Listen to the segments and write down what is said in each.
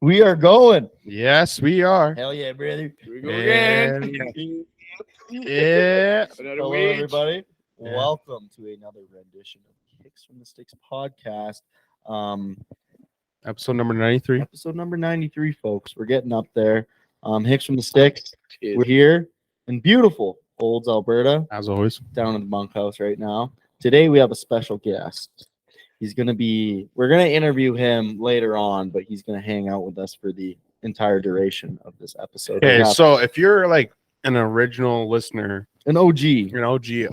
We are going. Yes, we are. Hell yeah, brother. Here we go again. Yeah. Hello, everybody. Yeah. Welcome to another rendition of Kicks from the Sticks podcast. Episode number 93. Episode number 93, folks. We're getting up there. Hicks from the Sticks. We're here in beautiful Olds, Alberta. As always. Down in the bunkhouse right now. Today we have a special guest. We're going to interview him later on, but he's going to hang out with us for the entire duration of this episode. Okay, so if you're like an original listener, an OG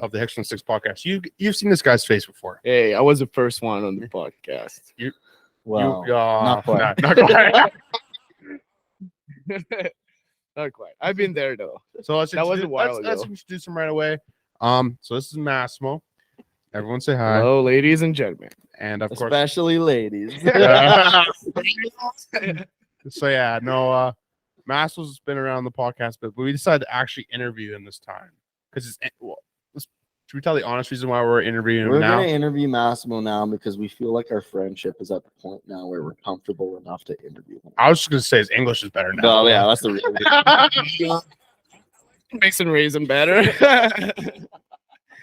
of the Hicks from the Sticks podcast, you've seen this guy's face before. Hey, I was the first one on the podcast. Not quite. Not quite. Not quite. I've been there though. So was a while ago. Let's introduce him right away. So this is Massimo. Everyone say hi. Hello, ladies and gentlemen. And of course, especially ladies. Massimo's been around the podcast, but we decided to actually interview him this time because should we tell the honest reason why we're interviewing him now? We're going to interview Massimo now because we feel like our friendship is at the point now where we're comfortable enough to interview him. I was just going to say his English is better now. Oh, yeah, that's the reason. Makes him raisin better.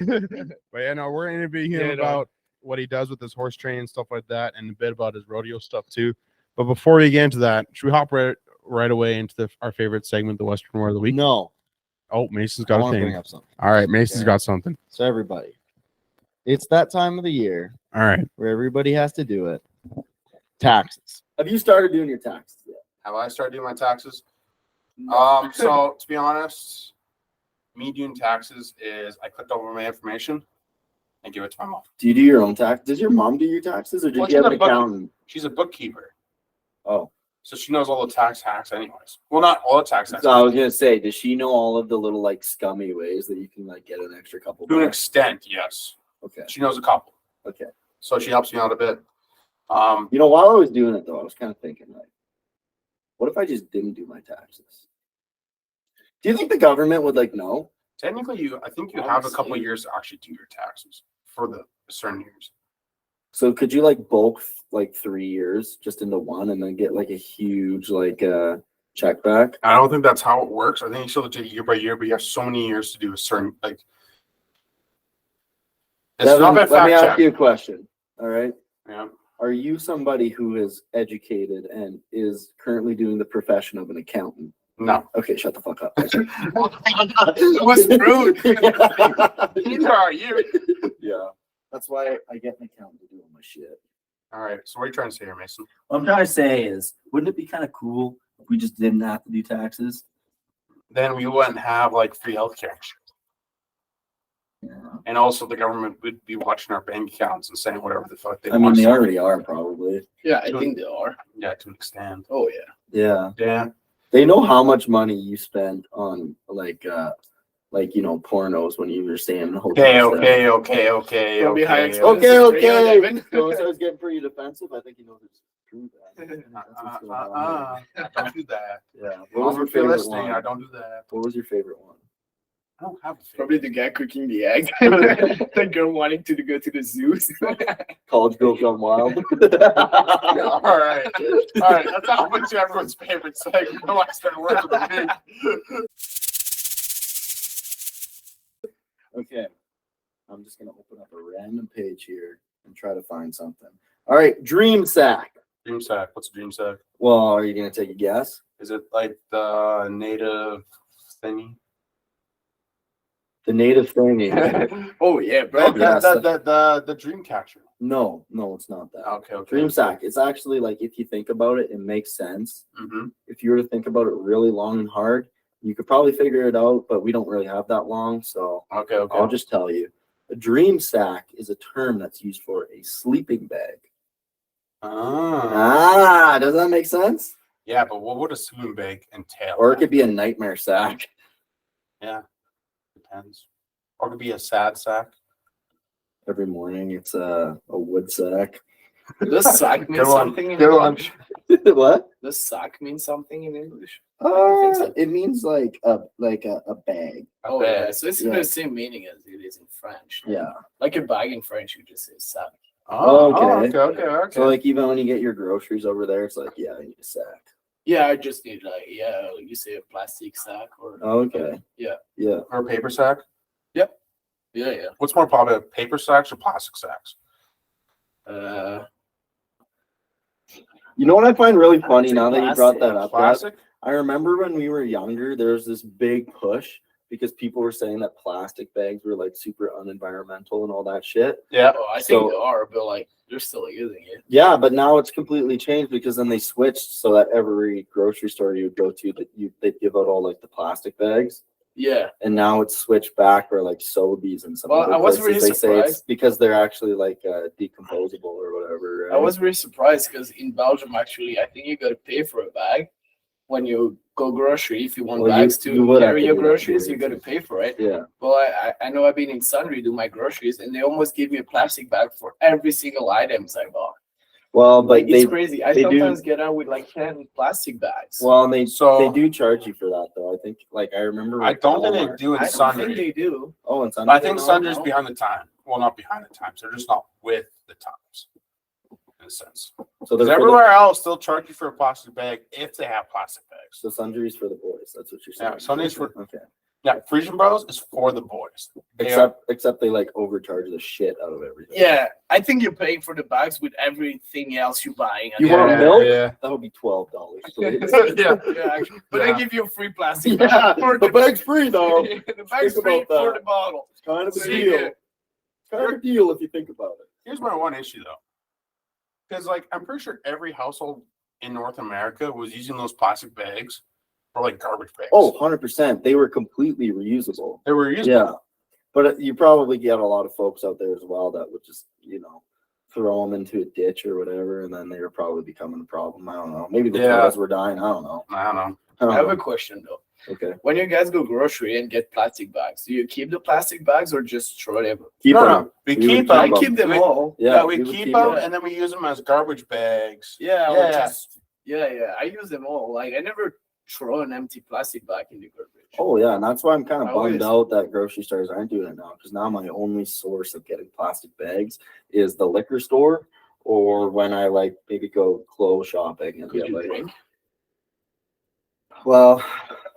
But yeah, no, we're interviewing him about what he does with his horse training and stuff like that, and a bit about his rodeo stuff too. But before we get into that, should we hop right away into our favorite segment, the Western War of the Week? No. Oh, Mason's got a thing. Bring up something. All right, Mason's got something. So everybody, it's that time of the year. All right, where everybody has to do it. Taxes. Have you started doing your taxes yet? Have I started doing my taxes? So to be honest, me doing taxes is I clicked over my information and give it to my mom. Do you do your own tax? Does your mom do your taxes, or did you have an accountant? She's a bookkeeper. Oh. So she knows all the tax hacks anyways. Well, not all the tax hacks. So I was going to say, does she know all of the little, like, scummy ways that you can, like, get an extra couple bucks? To an extent, yes. Okay. She knows a couple. Okay. So she helps me out a bit. While I was doing it, though, I was kind of thinking, like, what if I just didn't do my taxes? Do you think the government would, like, know? Technically, I think you have a couple of years to actually do your taxes for the certain years. So could you, like, bulk like 3 years just into one and then get like a huge like check back? I don't think that's how it works. I think you still have to do year by year, but you have so many years to do a certain like. Let me ask you a question. All right. Yeah. Are you somebody who is educated and is currently doing the profession of an accountant? No. Okay, shut the fuck up. It was rude. Neither are you. Yeah. That's why I get an accountant to do all my shit. All right. So what are you trying to say here, Mason? What I'm trying to say is, wouldn't it be kind of cool if we just didn't have to do taxes? Then we wouldn't have like free healthcare. Yeah. And also the government would be watching our bank accounts and saying whatever the fuck they want. I mean, they already are probably. Yeah, I think they are. Yeah, to an extent. Oh, yeah. Yeah. Yeah. They know how much money you spend on pornos when you were staying in the hotel. Okay. Don't be high expensive. Okay. So it starts getting pretty defensive. I think he knows it's true. Don't do that. Yeah. What was your favorite one? I don't do that. What was your favorite one? I don't have a favorite. Probably the guy cooking the egg. The girl wanting to go to the zoo. College Girls Gone Wild. All right. That's how much everyone's favorite segment. I started working with me. Okay, I'm just going to open up a random page here and try to find something. All right, Dream Sack. Dream Sack. What's a Dream Sack? Well, are you going to take a guess? Is it like the native thingy? The native thingy. Oh, yeah, bro. The dream catcher. No, it's not that. Okay. Dream Sack. It's actually like, if you think about it, it makes sense. Mm-hmm. If you were to think about it really long and hard, you could probably figure it out, but we don't really have that long, so okay. I'll just tell you. A dream sack is a term that's used for a sleeping bag. Does that make sense? Yeah, but what would a sleeping bag entail? Or it could be a nightmare sack. Yeah, depends. Or it could be a sad sack. Every morning it's a wood sack. Does sack mean something in English? What? Does sack mean something in English? It means like a bag. Oh, yeah. So it's the same meaning as it is in French. Yeah. Like a bag in French, you just say sack. Okay. Okay. So like even when you get your groceries over there, it's like, yeah, I need a sack. Yeah, I just need you say a plastic sack or Okay. Yeah. Or a paper sack. yeah. What's more popular, paper sacks or plastic sacks? You know what I find really funny now that you brought that up? Dad? Plastic. I remember when we were younger, there was this big push because people were saying that plastic bags were like super unenvironmental and all that shit. Yeah. Oh, I think they are, but like they're still using it. Yeah, but now it's completely changed because then they switched so that every grocery store you would go to they'd give out all like the plastic bags. Yeah. And now it's switched back for like Sobeys and some other I was places. really They say it's surprised because they're actually like decomposable or whatever. Right? I was very surprised because in Belgium, actually, I think you got to pay for a bag when you go grocery. If you want bags to carry your groceries, you got to pay for it. Yeah. Well, I know I've been in Sundry do my groceries, and they almost give me a plastic bag for every single items I bought. Well, but like, it's crazy. I sometimes get out with like 10 plastic bags. Well, and they do charge you for that though. I think like I remember. I don't think they do in I Sundry. don't think they do. Oh, in Sundry. I think Sundry's behind the time. Well, not behind the times. They're just not with the times, in a sense. So everywhere else, they'll charge you for a plastic bag if they have plastic bags. So Sundry's for the boys. That's what you're saying. Yeah, Sundry's for okay. Yeah, Frisian Bros is for the boys. Except they like overcharge the shit out of everything. Yeah, I think you're paying for the bags with everything else you're buying. You want milk? Yeah. That would be $12. Please. yeah, actually. But I give you a free plastic bag. Yeah, the bag's free though. The bag's free for the bottle. It's kind of a deal. It's kind of a deal if you think about it. Here's my one issue though, because like I'm pretty sure every household in North America was using those plastic bags for like garbage bags. Oh, 100%. They were completely reusable. They were reusable. Yeah. But you probably get a lot of folks out there as well that would just, throw them into a ditch or whatever, and then they were probably becoming a problem. I don't know. Maybe the cows were dying. I don't know. I don't know. I have a question though. Okay. When you guys go grocery and get plastic bags, do you keep the plastic bags or just throw them? No. We keep them. I keep them all. Yeah, we keep them and then we use them as garbage bags. Yeah. I use them all. Like I never throw an empty plastic bag in the garbage. Oh yeah, and that's why I'm kind of bummed out that grocery stores aren't doing it now, because now my only source of getting plastic bags is the liquor store, or when I like maybe go clothes shopping and get like. Drink? Well,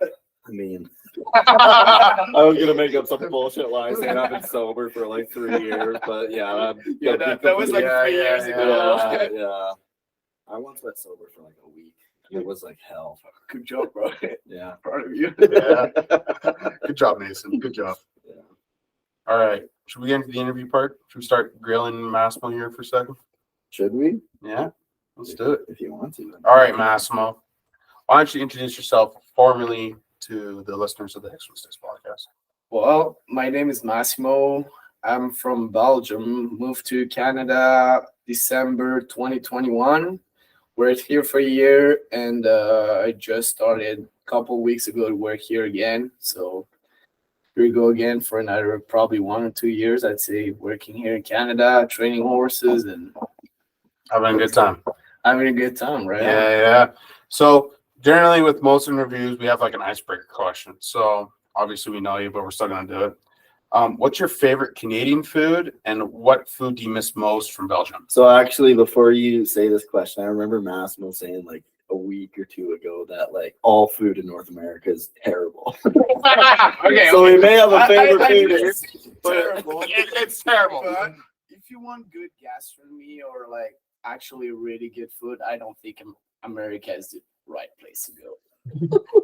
I mean, I was gonna make up some bullshit lie saying I've been sober for like 3 years, but yeah, that was like 3 years ago. Yeah, I once went sober for like a week. It was like hell. Good job, bro. Yeah, proud of you. Yeah. Good job, Mason. Good job. Yeah. All right. Should we get into the interview part? Should we start grilling Massimo here for a second? Should we? Yeah. Let's do it. If you want to. All right, Massimo. Why don't you introduce yourself formally to the listeners of the Excellent Sticks podcast? Well, my name is Massimo. I'm from Belgium. Moved to Canada December 2021. Worked here for a year, and I just started a couple weeks ago to work here again. So here we go again for another probably 1 or 2 years, I'd say, working here in Canada, training horses and having a good time. Having a good time, right? Yeah. So generally with most interviews, we have like an icebreaker question. So obviously we know you, but we're still going to do it. What's your favorite Canadian food, and what food do you miss most from Belgium? So actually, before you say this question, I remember Massimo saying like a week or two ago that like all food in North America is terrible. Okay. So we may have a favorite food here, but it's terrible. But if you want good gastronomy or like actually really good food, I don't think America is the right place to go.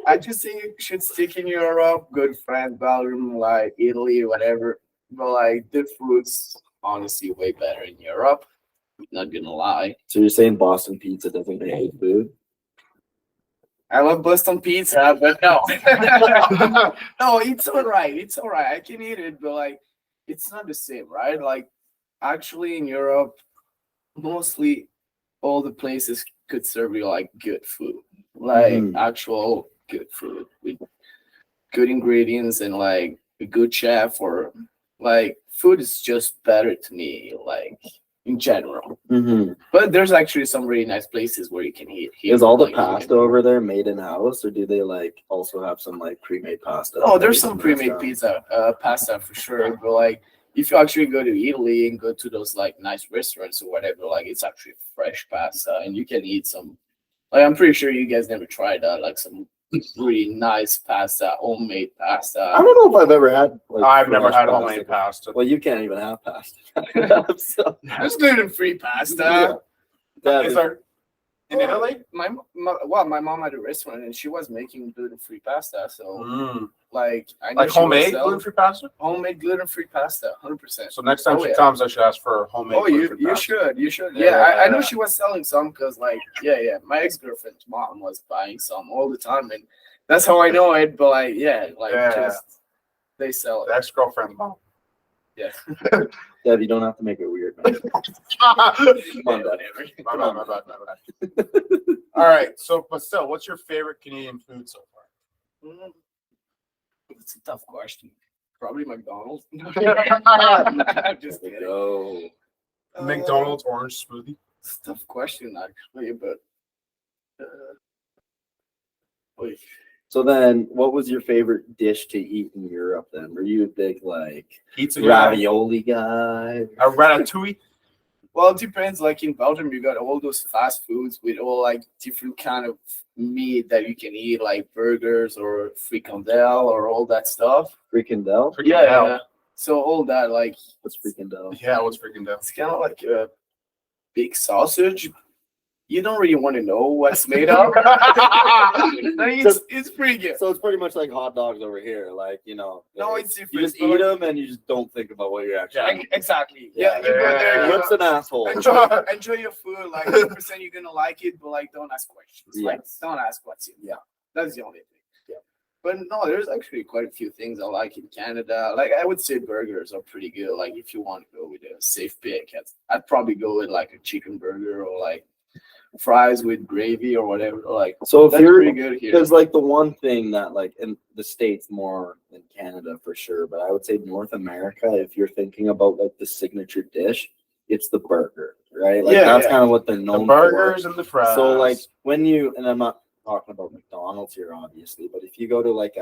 I just think you should stick in Europe, good France, Belgium, like Italy, whatever. But like the food's honestly way better in Europe. Not gonna lie. So you're saying Boston pizza doesn't make good food? I love Boston pizza, but no. No, it's all right. It's all right. I can eat it, but like it's not the same, right? Like actually in Europe, mostly all the places could serve you like good food. Like actual good food with good ingredients and like a good chef, or like food is just better to me, like in general. But there's actually some really nice places where you can eat here. Is all the like, pasta over there made in house, or do they like also have some like pre-made pasta? Oh, there's some pre-made pasta for sure. But like if you actually go to Italy and go to those like nice restaurants or whatever, like it's actually fresh pasta, and you can eat some Like I'm pretty sure you guys never tried that, like some really nice pasta, homemade pasta. I don't know if I've ever had. Like, I've never fresh had pasta. homemade pasta. Well, you can't even have pasta. So, There's gluten-free pasta. yeah. That Is is- there in Italy? My mom had a restaurant and she was making gluten-free pasta. So like I know Like she was homemade selling gluten-free pasta? homemade glutton-free pasta, 100%. So next time Oh, she yeah. comes, I should ask for homemade Oh, you gluten-free pasta. you should. Yeah, Yeah, I know yeah. she was selling some because like yeah. My ex-girlfriend's mom was buying some all the time, and that's how I know it. But like Yeah. just they sell The it. ex-girlfriend's mom. Yeah. Deb, you don't have to make it weird. Man. My Come on, Deb. bad. All right. So, but still, what's your favorite Canadian food so far? It's a tough question. Probably McDonald's. I'm just kidding. No. McDonald's orange smoothie. It's a tough question actually, but wait. So then, what was your favorite dish to eat in Europe? Then were you a big like Pizza guy. ravioli guy? A ratatouille. Well, it depends. Like in Belgium, you got all those fast foods with all like different kind of meat that you can eat, like burgers or fricandel or all that stuff. Frikandel? Yeah. So all that, like, What's frikandel? Yeah, what's freaking down? it's kind of like a big sausage. You don't really want to know what's made of. Like, it's pretty good. So it's pretty much like hot dogs over here. Like No, it's different. you just but eat like- them and you just don't think about what you're actually. Yeah, eating. exactly. Yeah, you go there, Yeah. you Lips and asshole. enjoy your food. Like 100% you're gonna like it, but like don't ask questions. Like Yes. don't ask what's in. Yeah. That's the only thing. Yeah. But no, there's actually quite a few things I like in Canada. Like I would say burgers are pretty good. Like if you want to go with a safe pick, I'd probably go with like a chicken burger or like fries with gravy or whatever. Like So if that's you're pretty good here. because like the one thing that like in the States more than Canada for sure, but I would say North America, if you're thinking about like the signature dish, it's the burger, right? Like Yeah, that's yeah. kind of what they're The known burgers and the for. fries. So like when you and I'm not talking about McDonald's here, obviously, but if you go to like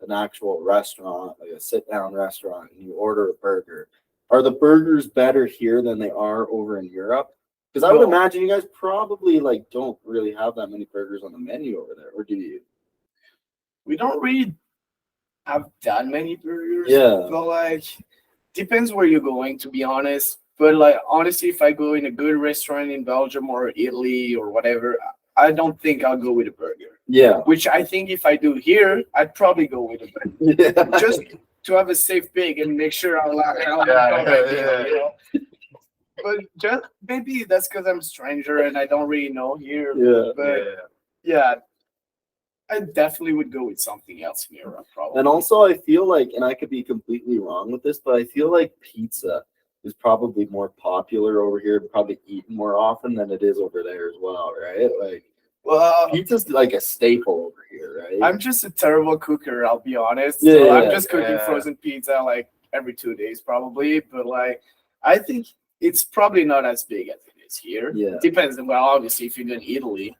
an actual restaurant, like a sit down restaurant, and you order a burger, are the burgers better here than they are over in Europe? Because I would No. imagine you guys probably like don't really have that many burgers on the menu over there, or do you? We don't really have that many burgers. Yeah. But like depends where you're going, to be honest. But like honestly, if I go in a good restaurant in Belgium or Italy or whatever, I don't think I'll go with a burger. Yeah. Which I think if I do here, I'd probably go with a burger. Yeah. Just to have a safe pick and make sure I'll Yeah. you know. But just maybe that's because I'm a stranger and I don't really know here. Yeah. But yeah, I definitely would go with something else in Europe, probably. And also, I feel like, and I could be completely wrong with this, but I feel like pizza is probably more popular over here, probably eaten more often than it is over there as well, right? Like, well, pizza's like a staple over here, right? I'm just a terrible cooker, I'll be honest. Yeah, So yeah, I'm just cooking yeah. frozen pizza like every 2 days probably. But like I think it's probably not as big as it is here. Yeah. Depends. Well, obviously if you're in Italy,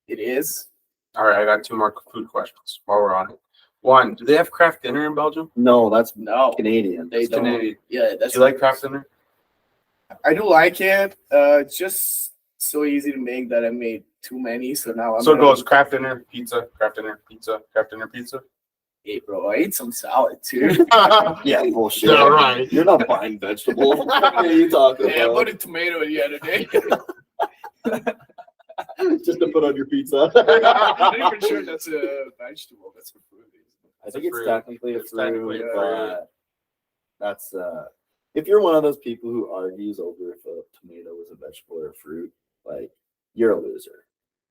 it is. All right, I got two more food questions while we're on it. One, do they have craft dinner in Belgium? No, that's No. Canadian. They It's don't. Canadian. Yeah, Do that's you like craft dinner? I do like it. It's just so easy to make that I made too many. So now I'm So it gonna goes craft dinner, pizza, craft dinner, pizza, craft dinner, pizza. Hey, bro, I ate some salad too. Yeah, bullshit. Yeah, right. You're not buying vegetables. What are you talking Yeah, I about? bought a tomato the other day. Just to put on your pizza. I'm not even sure that's a vegetable. That's a fruit. I think it's fruit. technically a It's technically fruit, a fruit. but that's if you're one of those people who argues over if a tomato is a vegetable or a fruit, like you're a loser.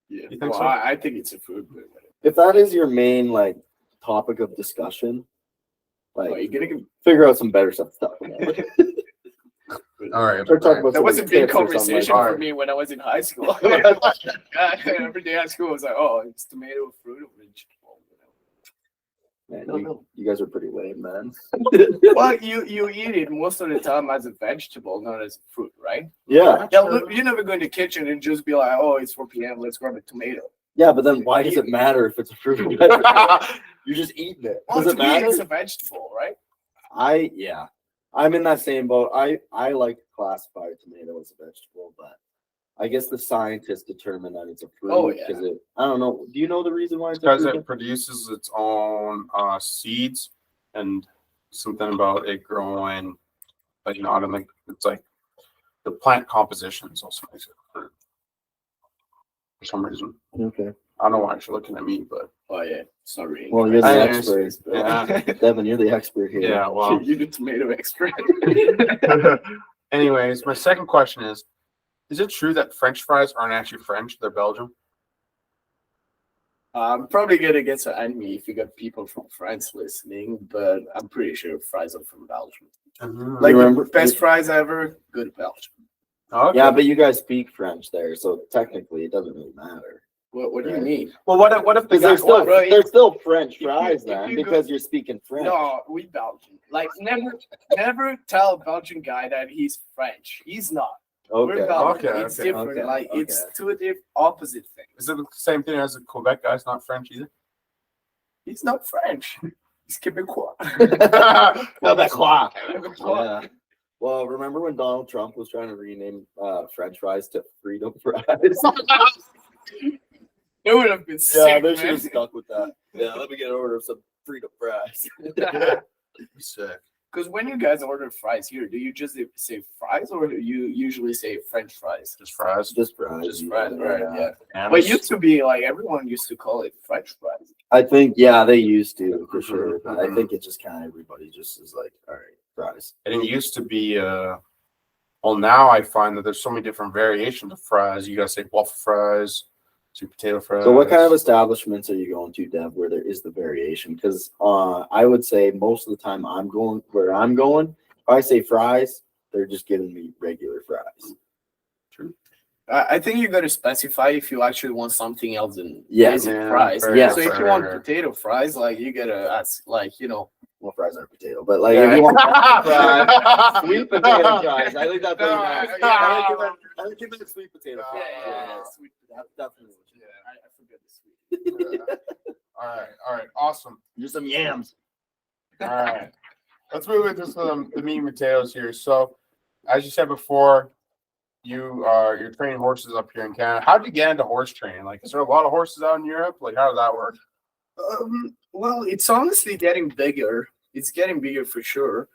Yeah, You think well, so? I think it's a fruit. But If that is your main like topic of discussion, oh, like you're gonna figure out some better stuff to talk about. All right. Start talking about that was a some big tips or something conversation like for that. me when I was in high school. Every day at school, I was like, "Oh, it's tomato, fruit, or vegetable." Man, No, you, no. you guys are pretty lame, man. Well, you eat it most of the time as a vegetable, not as a fruit, right? Yeah, Yeah, look, you never go in the kitchen and just be like, "Oh, it's 4 p.m. Let's grab a tomato." yeah, but then why does it matter if it's a fruit or vegetable? You're just eating it. Well, Does to it me, matter? it's a vegetable, right? I'm in that same boat. I like to classify a tomato as a vegetable, but I guess the scientists determine that it's a fruit. Oh, yeah. Because I don't know. Do you know the reason why it's a Because fruit? it produces its own seeds and something about it growing, like not in like it's like the plant composition is also makes it a fruit for some reason. Okay. I don't know why you're looking at me, but Oh yeah, sorry. Well, you're the Anyways, expert. yeah. Devin, you're the expert here. Yeah, well. You're the tomato expert. Anyways, my second question is it true that French fries aren't actually French? They're Belgium? I'm probably gonna get some enemy if you got people from France listening, but I'm pretty sure fries are from Belgium. Like You remember- the best fries ever, good Belgium. Okay. Yeah, but you guys speak French there, so technically it doesn't really matter. What do you Right. mean? Well, what if the Because guy, they're still French if you- fries if then, you go- because you're speaking French. No, we Belgian. Like never tell a Belgian guy that he's French. He's not. Okay. We're Belgian. Okay, It's okay, different. okay, Like okay. it's two opposite things. is it the same thing as the Quebec guy's not French either? He's not French. He's Quebecois. Quebecois. Quebecois. Yeah. Well, remember when Donald Trump was trying to rename French fries to Freedom Fries? It would have been Yeah, sick, they should man. have stuck with that. Yeah, let me get an order of some Freedom Fries. Sick. Because when you guys order fries here, do you just say fries or do you usually say French fries? Just fries. Just fries. Just fries, right? Yeah. And But it used to be like everyone used to call it French fries. I think, yeah, they used to for sure. But I Mhm. think it just kind of everybody just is like, all right, fries. And it used to be, well, now I find that there's so many different variations of fries. You gotta say waffle fries, sweet potato fries. So, what kind of establishments are you going to, Dev, where there is the variation? Because I would say most of the time where I'm going, if I say fries, they're just giving me regular fries. True. I think you got to specify if you actually want something else than Yes. basic Yeah, fries. fair, Yes. So if you fair. want potato fries, like you gotta ask, like Well, fries aren't potato, but like if you want fries, sweet potato fries. I think that's what you meant. I think you meant sweet potato fries. Yeah, sweet. That's definitely what you Yeah, I forgot the sweet. All right, awesome. You're some yams. All right, let's move into the meat and potatoes here. So, as you said before, you're training horses up here in Canada. How did you get into horse training? Like, is there a lot of horses out in Europe? Like, how does that work? Well, it's honestly getting bigger. It's getting bigger for sure.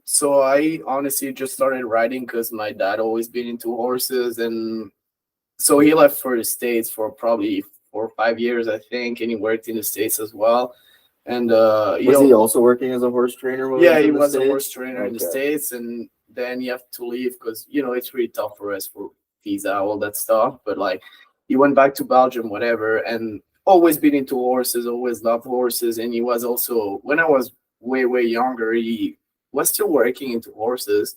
So I honestly just started riding because my dad always been into horses, and so he left for the States for probably 4 or 5 years, I think, and he worked in the States as well. And Was he also working as a horse trainer? When yeah, in he the was a States? horse trainer in the Okay. States, and then you have to leave because it's really tough for us for visa, all that stuff. But like, he went back to Belgium, whatever, and always been into horses, always loved horses. And he was also, when I was way younger, he was still working into horses.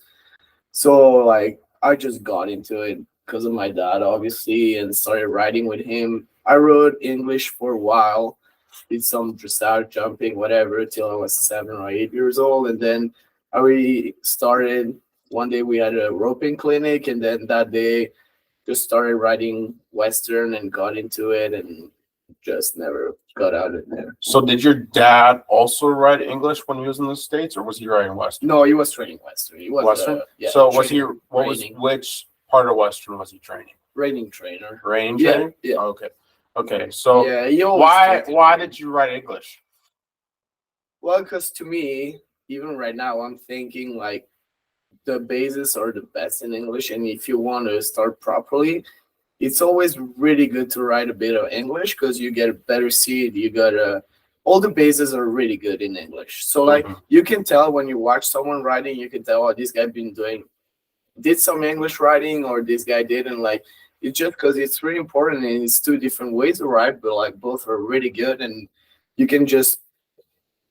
So like, I just got into it because of my dad, obviously, and started riding with him. I rode English for a while, did some dressage, jumping, whatever, till I was 7 or 8 years old. And then I really started, one day we had a roping clinic, and then that day just started riding Western and got into it and just never got out of there. So, did your dad also ride English when he was in the States, or was he riding Western? No, he was training Western. He was Western? yeah, So, was he? training, What was reining. which part of Western was he training? Reining trainer. Reining Yeah, training. yeah. Okay. So, Yeah, he always why trained. did you ride English? Well, because to me, even right now, I'm thinking like the bases are the best in English, and if you want to start properly, it's always really good to write a bit of English because you get a better seed. You got all the bases are really good in English. So like Mhm. you can tell when you watch someone writing, you can tell, oh, this guy did some English writing, or this guy didn't. Like, it's just because it's really important, and it's two different ways to write, but like both are really good, and you can just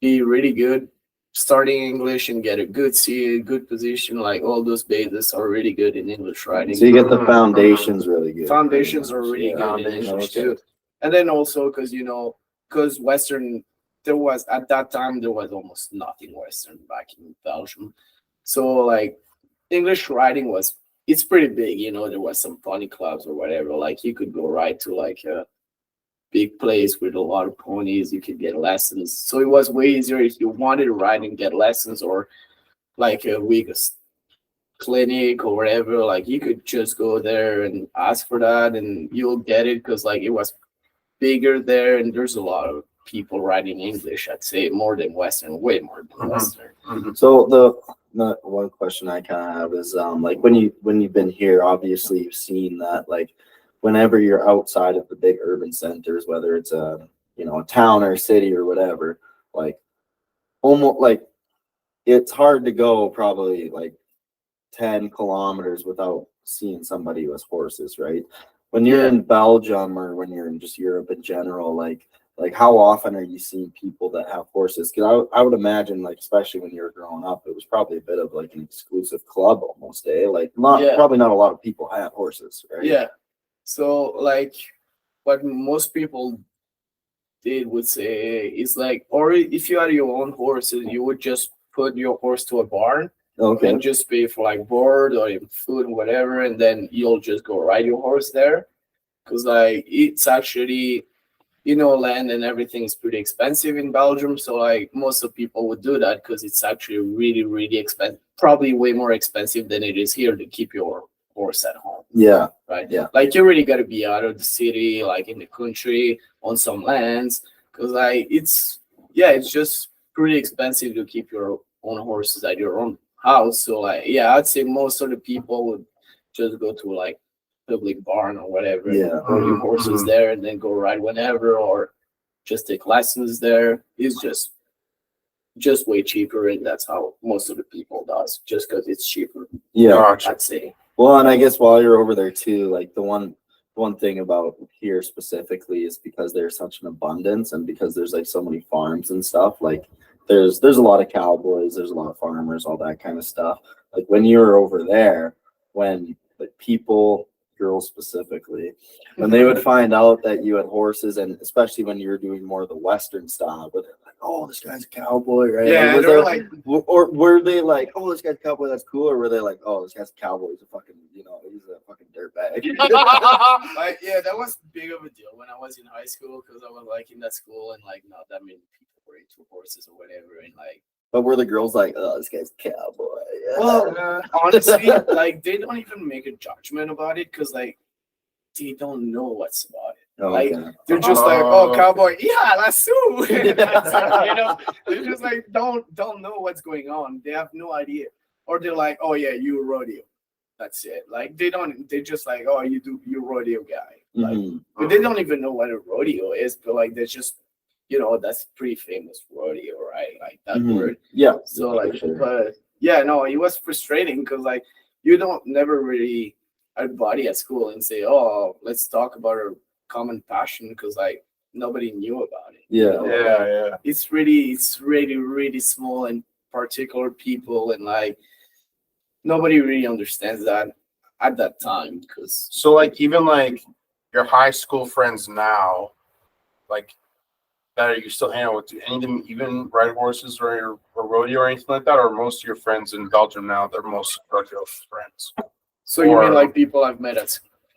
be really good starting English and get a good seed, good position. Like all those bases are really good in English writing. So you get the foundations really good. Foundations are really Yeah. good in Foundations, English okay. too. And then also because Western, there was at that time there was almost nothing Western back in Belgium. So like English writing it's pretty big. There was some pony clubs or whatever. Like you could go ride to like a big place with a lot of ponies. You could get lessons. So it was way easier if you wanted to ride and get lessons, or like a week clinic or whatever, like you could just go there and ask for that and you'll get it because like it was bigger there and there's a lot of people writing English, I'd say more than Western, way more than Western. So the one question I kind of have is like when you've been here, obviously you've seen that like whenever you're outside of the big urban centers, whether it's a a town or a city or whatever, like almost like it's hard to go probably like 10 kilometers without seeing somebody who has horses, right? When you're in Belgium or when you're in just Europe in general, like how often are you seeing people that have horses? Because I would imagine, like, especially when you were growing up, it was probably a bit of like an exclusive club almost, eh? Like probably not a lot of people had horses, right? Yeah. So like what most people did would say is like, or if you had your own horses, you would just put your horse to a barn and just pay for like board or food or whatever, and then you'll just go ride your horse there. Because like it's actually, land and everything is pretty expensive in Belgium. So like most of people would do that because it's actually really, really expensive, probably way more expensive than it is here to keep your horse at home. Yeah. Right. Yeah. Like you really got to be out of the city, like in the country on some lands, because like it's just pretty expensive to keep your own horses at your own house. So like I'd say most of the people would just go to like public barn or whatever, and hold your horses there and then go ride whenever, or just take lessons there. It's just way cheaper, and that's how most of the people does, just because it's cheaper. Yeah. I'd say. Well, and I guess while you're over there too, like the one thing about here specifically is because there's such an abundance and because there's like so many farms and stuff, like there's a lot of cowboys, there's a lot of farmers, all that kind of stuff. Like when you were over there, when like people, girls specifically, when they would find out that you had horses, and especially when you're doing more of the Western style, where they're like, "Oh, this guy's a cowboy," right? Yeah, like, or were they like, "Oh, this guy's a cowboy, that's cool," or were they like, "Oh, this guy's a cowboy, he's a fucking, he's a fucking dirtbag." Like, that was big of a deal when I was in high school because I was like in that school and like not that many people were into horses or whatever, and like. But were the girls like, "Oh, this guy's a cowboy"? Yeah. Well, honestly, like they don't even make a judgment about it because like they don't know what's about it. Like they're just like, "Oh, cowboy, yeah, that's so." They're just like don't know what's going on. They have no idea, or they're like, "Oh yeah, you rodeo." That's it. Like they just like, "Oh, you rodeo guy." Like, but they don't even know what a rodeo is. But like they're just. That's pretty famous rodeo, right? Like that word. Yeah. So like, but no, it was frustrating because like you don't never really everybody at school and say, "Oh, let's talk about our common passion," because like nobody knew about it. Yeah. It's really, really small and particular people, and like nobody really understands that at that time because. So like even like your high school friends now, like. That are you still hanging out with? Do any of them even ride horses or rodeo or anything like that? Or most of your friends in Belgium now, they're most rodeo friends? So you mean like people I've met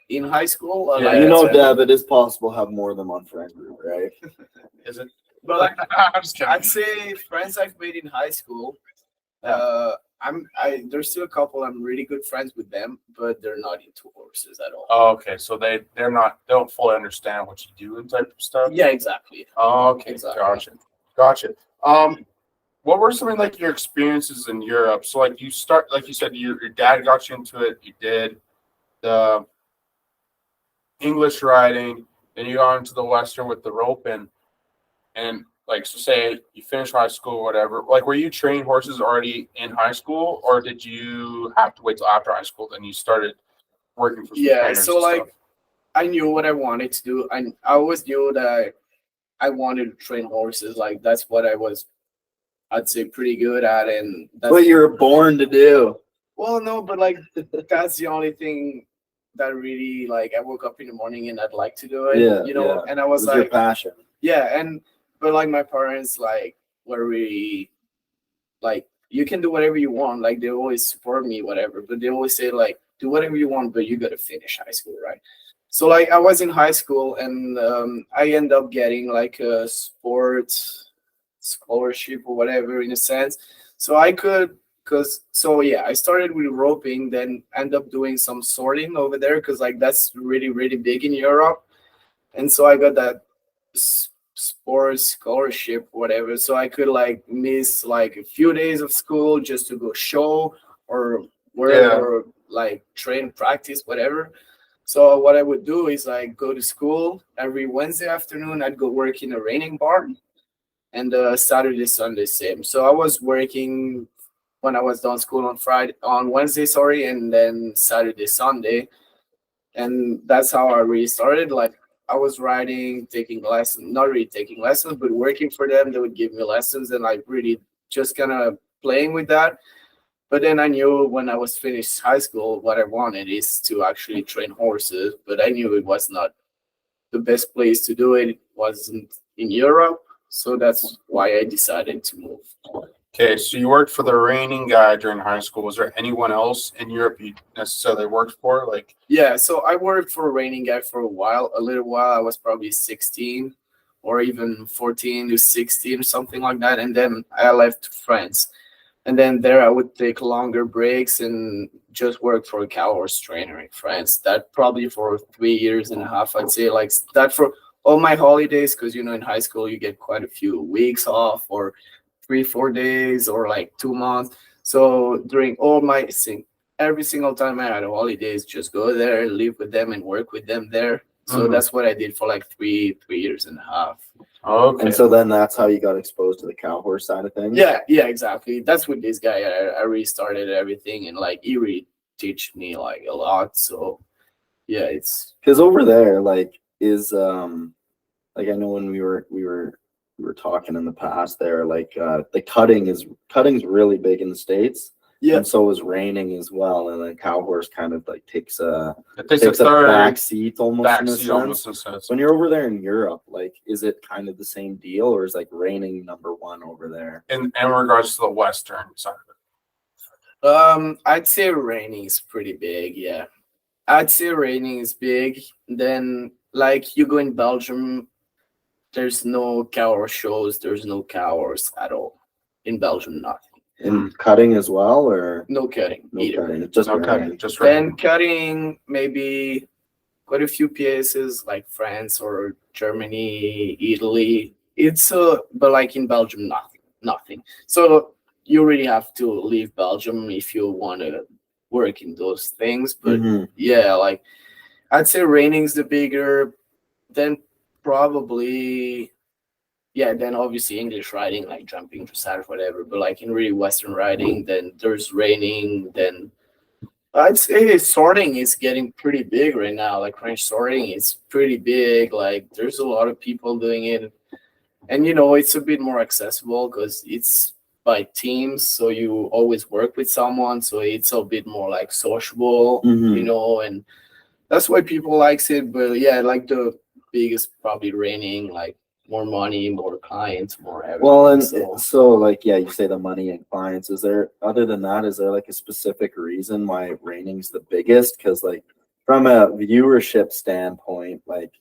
in high school? Or Deb, it is possible to have more than one friend group, right? Is it? But like, I'm just kidding. I'd say friends I've made in high school. There's still a couple I'm really good friends with them, but they're not into horses at all. Oh, okay. So they don't fully understand what you do and type of stuff. Yeah, exactly. Oh, okay. Exactly. Gotcha. What were some of like your experiences in Europe? So like you said, your dad got you into it. You did the English riding, then you got into the Western with the roping, and like, so say you finish high school or whatever, like, were you training horses already in high school, or did you have to wait till after high school, then you started working for some trainers so like, I knew what I wanted to do. I always knew that I wanted to train horses. Like, that's what I'd say pretty good at. And that's what you were born to do. Well, no, but like, that's the only thing that really, like, I woke up in the morning and I'd like to do it, and I was like, your passion. Yeah. But like my parents like were really like, you can do whatever you want. Like they always support me, whatever. But they always say like, do whatever you want, but you gotta finish high school, right? So like I was in high school and I ended up getting like a sports scholarship or whatever in a sense. So I could I started with roping, then end up doing some sorting over there because like that's really really big in Europe, and so I got that sports scholarship, whatever. So I could like miss like a few days of school just to go show or wherever, like train, practice, whatever. So what I would do is like go to school every Wednesday afternoon. I'd go work in a raining bar, and Saturday, Sunday, same. So I was working when I was done school on Wednesday, sorry, and then Saturday, Sunday, and that's how I really started. Like I was riding, taking lessons, not really taking lessons, but working for them. They would give me lessons, and like really just kind of playing with that. But then I knew when I was finished high school, what I wanted is to actually train horses. But I knew it was not the best place to do it. It wasn't in Europe, so that's why I decided to move. Okay, so you worked for the reining guy during high school. Was there anyone else in Europe you necessarily worked for? Like, Yeah, so I worked for a raining guy for a little while. I was probably 16 or even 14 to 16, something like that. And then I left to France. And then there I would take longer breaks and just work for a cow horse trainer in France. That probably for 3 years and a half, I'd say, like that for all my holidays, because in high school you get quite a few weeks off or 3-4 days or like 2 months. So during every single time I had holidays, just go there, live with them and work with them there. So that's what I did for like 3 years and a half. okay. And so then that's how you got exposed to the cow horse side of things. Yeah, exactly. That's with this guy. I restarted everything, and like he really teach me like a lot. So yeah, it's because over there, like, is like I know when we were talking in the past there, like the cutting's really big in the States. Yeah. And so is reining as well. And then cow horse kind of like takes a third back seat almost in a sense. almost in a sense. When you're over there in Europe, like, is it kind of the same deal, or is like reining number one over there? In regards to the Western side of it. I'd say reining is pretty big. Yeah, I'd say reining is big. Then like you go in Belgium, there's no cow horse shows. There's no cow horse at all in Belgium. Nothing. In cutting as well, or No cutting. no either. cutting? It's just No reining. cutting, just Then reining. cutting, maybe quite a few places like France or Germany, Italy. It's but like in Belgium, nothing. So you really have to leave Belgium if you want to work in those things. But Mhm. yeah, like I'd say reigning's the bigger. Then probably. Yeah, then obviously English riding, like jumping, dressage, whatever. But like in really Western riding, then there's reining. Then I'd say sorting is getting pretty big right now. Like French sorting is pretty big. Like there's a lot of people doing it, and it's a bit more accessible because it's by teams, so you always work with someone, so it's a bit more like sociable, Mhm. and that's why people likes it. But yeah, like the biggest probably reining, like more money, more clients, more everything. Well, and So- so like, yeah, you say the money and clients. Is there, other than that, is there like a specific reason why reigning's the biggest? Because like from a viewership standpoint, like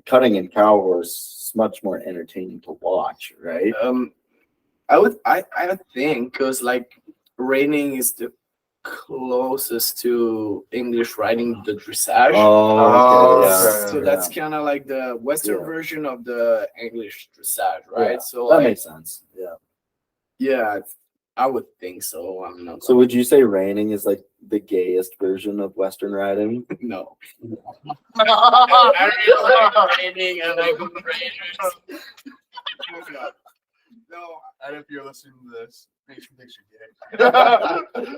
cutting and cow horse is much more entertaining to watch, right? I would think because like reining is the closest to English riding, the dressage. Oh, okay, okay. yeah. So that's kind of like the Western version of the English dressage, right? Yeah, So that like, makes sense. Yeah. yeah, I would think so. I'm not. So would you say reining is like the gayest version of Western riding? No. I really like reining and I go trainers. No, And if you're listening to this, makes you gay.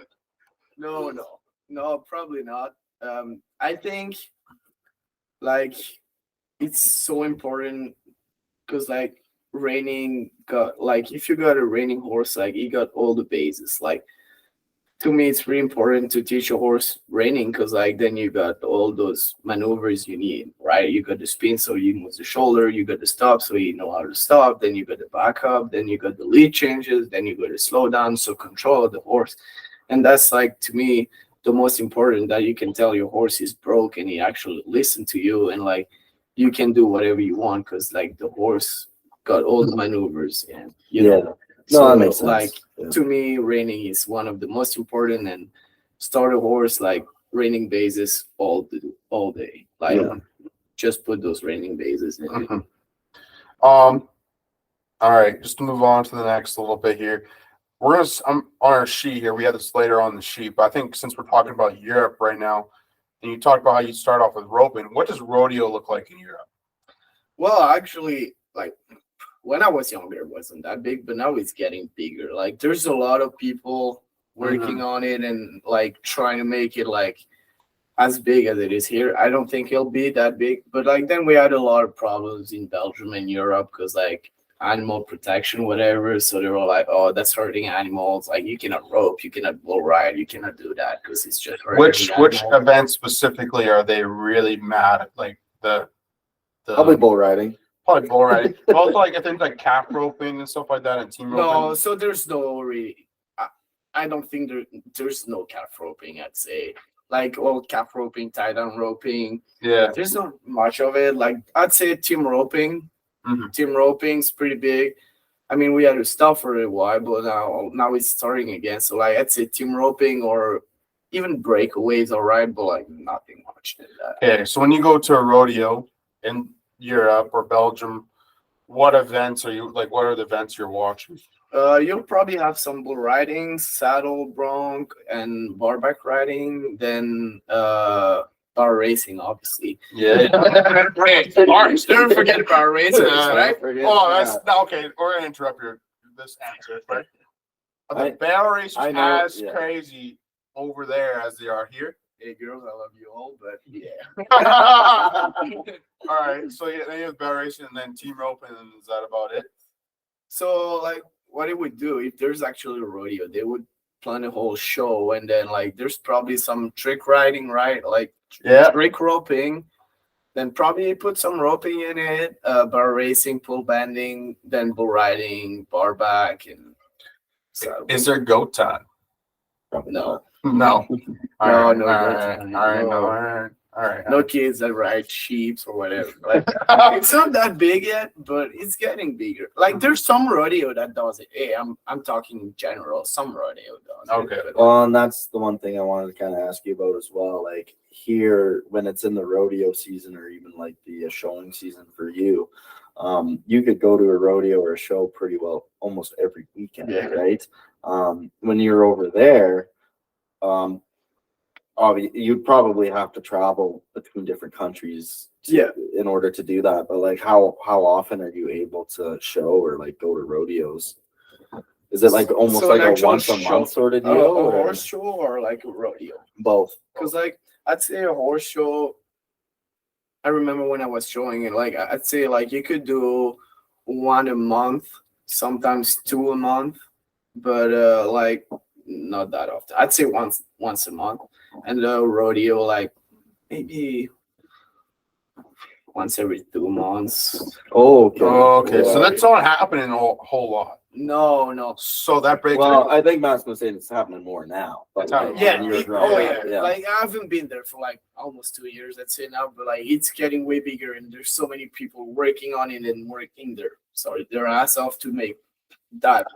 no, probably not. I think like it's so important because like reining got like if you got a reining horse, like you got all the bases. Like to me, it's really important to teach a horse reining because like then you got all those maneuvers you need, right? You got the spin, so you move the shoulder. You got the stop, so you know how to stop. Then you got the back up. Then you got the lead changes. Then you got the slow down, so control of the horse. And that's like to me the most important, that you can tell your horse is broke and he actually listen to you, and like you can do whatever you want because like the horse got all the maneuvers, and you know. No, that makes sense. Like Yeah. to me, reining is one of the most important, and start a horse like reining bases all day. Like Yeah. just put those reining bases in. Mhm. All right, just to move on to the next little bit here. I'm on our sheet here. We had this later on the sheet, but I think since we're talking about Europe right now, and you talked about how you start off with roping, what does rodeo look like in Europe? Well, actually, like when I was younger, it wasn't that big, but now it's getting bigger. Like there's a lot of people working on it and like trying to make it like as big as it is here. I don't think it'll be that big, but like then we had a lot of problems in Belgium and Europe because like animal protection, whatever. So they were like, "Oh, that's hurting animals. Like you cannot rope, you cannot bull ride, you cannot do that because it's just hurting Which animals." events specifically are they really mad at? Like the Probably bull riding. probably bull riding. But also like I think like calf roping and stuff like that and team roping. No, so there's no really. I don't think there's no calf roping. I'd say like calf roping, tie down roping. Yeah. There's not much of it. Like I'd say team roping. Mhm. Team roping's pretty big. I mean, we had to stop for a while, but now it's starting again. So like I'd say team roping or even breakaways, all right, but like nothing much in that. Okay, so when you go to a rodeo in Europe or Belgium, what events are you like? What are the events you're watching? You'll probably have some bull riding, saddle bronc, and barback riding. Then bar racing, obviously. Yeah. Don't forget bar racing, right? That's okay. We're gonna interrupt this answer, right? Are the barrel racers I know, as yeah. crazy over there as they are here? Hey girls, I love you all, but yeah. All right, so yeah, they have barrel racing and then team roping, and is that about it? So like what it would do if there's actually a rodeo, they would plan a whole show, and then like there's probably some trick riding, right? Like trick roping, then probably put some roping in it, bar racing, pull banding, then bull riding, bar back, and saddle. Is there goat time? No. No. No, All right. No kids that ride sheeps or whatever. Like it's not that big yet, but it's getting bigger. Like there's some rodeo that does it. Hey, I'm talking in general. Some rodeo does it. Okay. Well, and that's the one thing I wanted to kind of ask you about as well. Like here, when it's in the rodeo season or even like the showing season for you, you could go to a rodeo or a show pretty well almost every weekend, right? When you're over there, you'd probably have to travel between different countries in order to do that. But like how often are you able to show or like go to rodeos? Is it like almost like a once a month sort of deal? A horse show or like a rodeo? Both. Because like I'd say a horse show, I remember when I was showing it, like I'd say like you could do one a month, sometimes two a month, but like not that often. I'd say once a month. And the rodeo like maybe once every 2 months. Oh, okay. Okay. So that's not happening a whole lot. No. So that breaks. Well, I think Massimo saying it's happening more now. But like, Yeah. when you were growing up, Like I haven't been there for like almost 2 years, I'd say now, but like it's getting way bigger, and there's so many people working on it and working their ass off to make that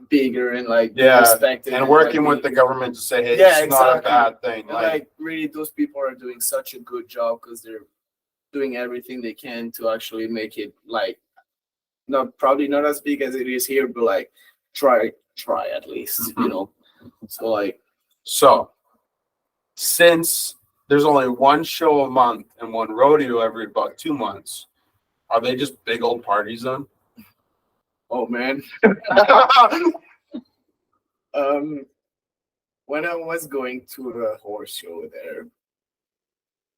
bigger and like respected and working with the government to say, hey, it's not a bad thing. And like really, those people are doing such a good job because they're doing everything they can to actually make it like probably not as big as it is here, but like try at least, you know. So since there's only one show a month and one rodeo every about 2 months, are they just big old parties then? Oh man. When I was going to a horse show there,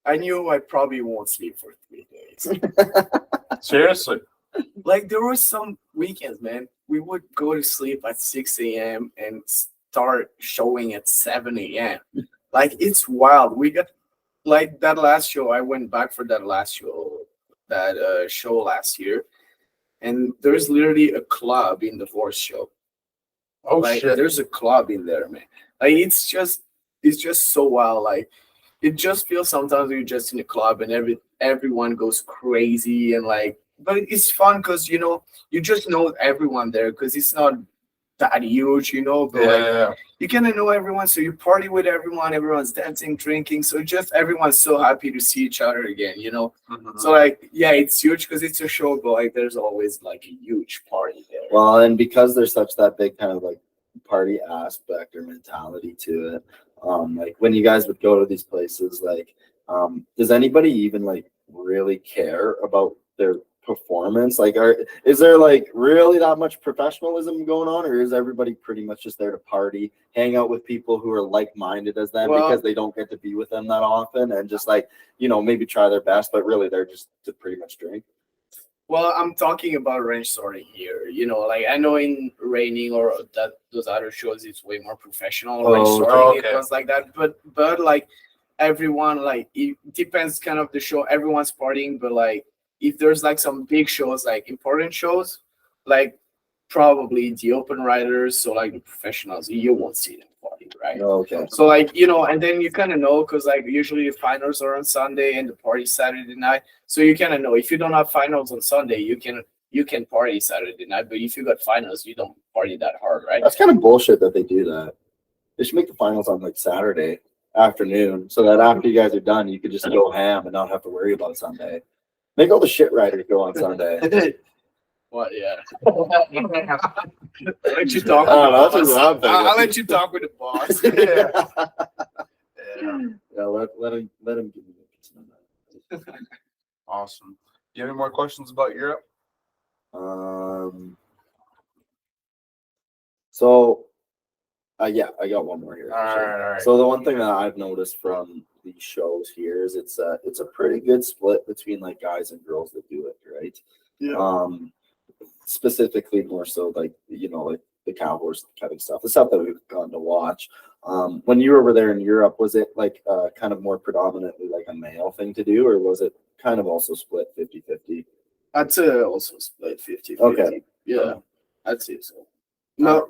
I knew I probably won't sleep for 3 days. Seriously? Like there were some weekends, man. We would go to sleep at 6 a.m. and start showing at 7 a.m. Like it's wild. We got like that last show. I went back for that last show, show last year. And there's literally a club in the horse show. Oh like, shit! There's a club in there, man. Like it's just so wild. Like it just feels sometimes you're just in a club and everyone goes crazy and like. But it's fun because you just know everyone there because it's not that huge, but like you kind of know everyone, so you party with everyone, everyone's dancing, drinking, so just everyone's so happy to see each other again, So like, yeah, it's huge because it's a show, but like there's always like a huge party there. Well, and because there's such that big kind of like party aspect or mentality to it, like when you guys would go to these places, like, does anybody even like really care about their performance? Like, is there like really that much professionalism going on, or is everybody pretty much just there to party, hang out with people who are like-minded as them, because they don't get to be with them that often, and just like, maybe try their best, but really they're just to pretty much drink? Well, I'm talking about range sorting here. Like I know in Raining or those other shows, it's way more professional. Range sorting, it was like that. But like everyone, like it depends kind of the show. Everyone's partying, but like if there's like some big shows, like important shows, like probably the open riders, so like the professionals, you won't see them partying, right? Okay. So like, and then you kind of know, because like usually the finals are on Sunday and the party Saturday night. So you kind of know if you don't have finals on Sunday, you can party Saturday night, but if you got finals, you don't party that hard, right? That's kind of bullshit that they do that. They should make the finals on like Saturday afternoon, so that after you guys are done, you could just go ham and not have to worry about Sunday. Make all the shit riders go on Sunday. What? Yeah. I'll let you talk. I'll let you talk with the boss. Yeah, let him give me some of that. Awesome. Do you have any more questions about Europe? So, yeah, I got one more here. All right. So the one thing that I've noticed from these shows here is it's a pretty good split between like guys and girls that do it, right? Yeah. Specifically more so like like the cowboys kind of stuff, the stuff that we've gotten to watch. When you were over there in Europe, was it like kind of more predominantly like a male thing to do, or was it kind of also split 50-50? I'd say also split 50-50. Okay. Yeah, I'd say so. No.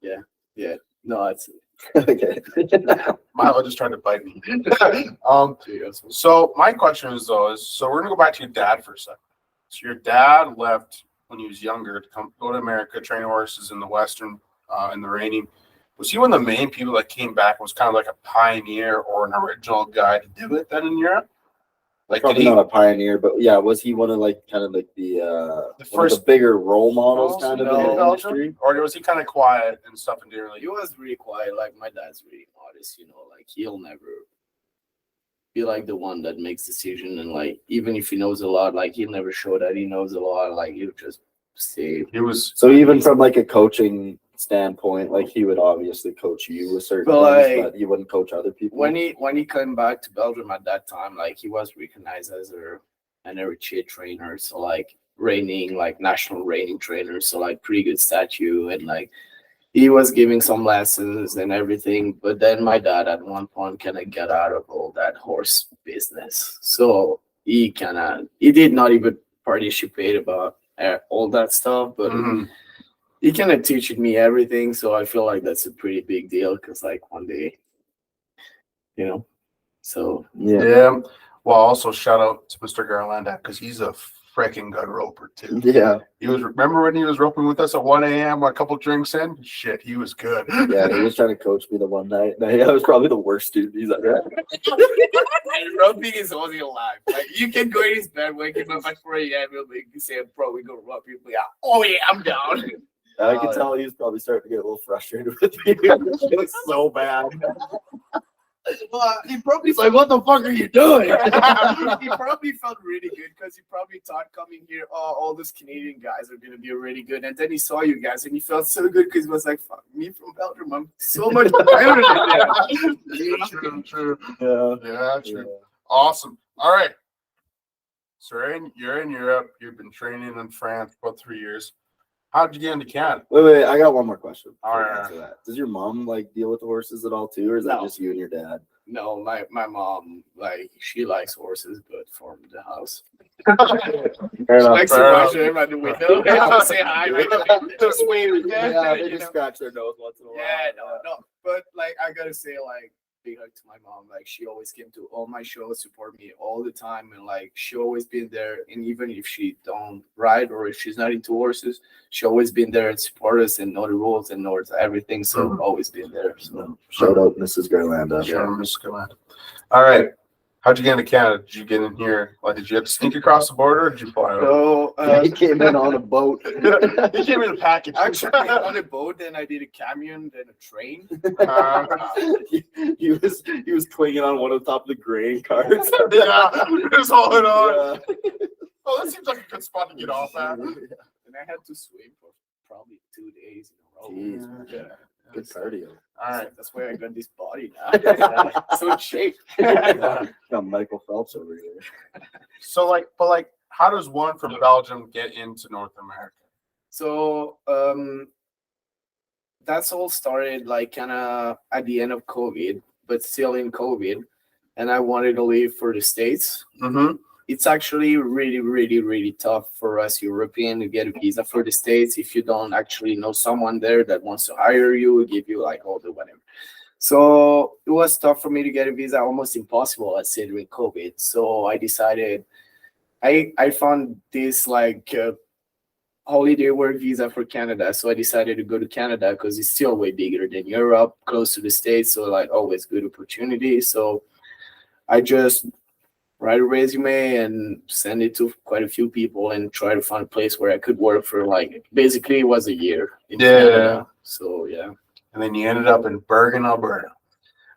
Yeah. No, I'd say. Okay. Milo just tried to bite me. So my question is so we're gonna go back to your dad for a second. So your dad left when he was younger to go to America, train horses in the Western, in the Raining. Was he one of the main people that came back and was kind of like a pioneer or an original guy to do it then in Europe? Like, probably not a pioneer, but yeah, was he one of like kind of like the first bigger role models kind of in the industry? Or was he kind of quiet and stuff and didn't really? He was really quiet. Like my dad's really modest, like he'll never be like the one that makes decision, and like even if he knows a lot, like he'll never show that he knows a lot. Like he'll just say he was. So even from like a coaching standpoint, like he would obviously coach you with certain things, but he wouldn't coach other people. When he came back to Belgium at that time, like he was recognized as an Eritrea trainer, so like Raining, like national Raining trainer, so like pretty good statue, and like he was giving some lessons and everything. But then my dad at one point kind of got out of all that horse business, so he did not even participate about all that stuff, but. He kind of teaching me everything, so I feel like that's a pretty big deal, because like one day, so yeah. Well, also shout out to Mr. Garlanda, because he's a freaking good roper too. Yeah, remember when he was roping with us at 1 a.m. a couple drinks in? Shit, he was good. Yeah, he was trying to coach me the one night. I was probably the worst student he's ever had. Roping is only alive. Like you can go in his bed, wake him up at 4 a.m. He'll be saying, "Bro, we go rope." He'll be like, "Oh yeah, I'm down." I could tell he was probably starting to get a little frustrated with me. It was so bad. Well, He's like, "What the fuck are you doing?" He probably felt really good, because he probably thought coming here, all those Canadian guys are gonna be really good, and then he saw you guys and he felt so good, because he was like, "Fuck me from Belgium, I'm so much better than them." True. Yeah, true. Yeah. Awesome. All right. So you're in Europe. You've been training in France for about 3 years. How did you get into Canada? Wait, I got one more question. All right. That. Does your mom like deal with the horses at all too, or is that just you and your dad? No, my mom, like, she likes horses, but from the house. Fair enough. Likes to watch them at the window. Say hi. Just wave. Yeah, they just scratch their nose once in a while. Yeah, no. But like, I gotta say, like, big hug to my mom. Like she always came to all my shows, support me all the time, and like she always been there. And even if she don't ride or if she's not into horses, she always been there and support us and know the rules and knows everything. So always been there. So Shout out Mrs. Garlanda. Sure, Mrs. Garlanda. All right. How'd you get into Canada? Did you get in here? Like, did you have to sneak across the border, or did you fly over? So He came in on a boat. He came in a package. actually on a boat, then I did a camion, then a train. he was clinging on one of the top of the grain carts. Yeah, it was all in on. Yeah. Oh, that seems like a good spot to get off at. And I had to swim for probably 2 days in a row. Jeez, Yeah. good cardio. All right. That's why I got this body now. So in shape. Got Michael Phelps over here. So, like, how does one from Belgium get into North America? So that's all started like kind of at the end of COVID, but still in COVID. And I wanted to leave for the States. Mm-hmm. It's actually really, really, really tough for us European to get a visa for the States if you don't actually know someone there that wants to hire you, give you like all the whatever. So it was tough for me to get a visa, almost impossible, I'd say, during COVID. So I decided, I found this like holiday work visa for Canada. So I decided to go to Canada because it's still way bigger than Europe, close to the States. So like always good opportunity. So I just write a resume and send it to quite a few people and try to find a place where I could work for like basically it was a year in Canada. So yeah. And then you ended up in Bergen, Alberta.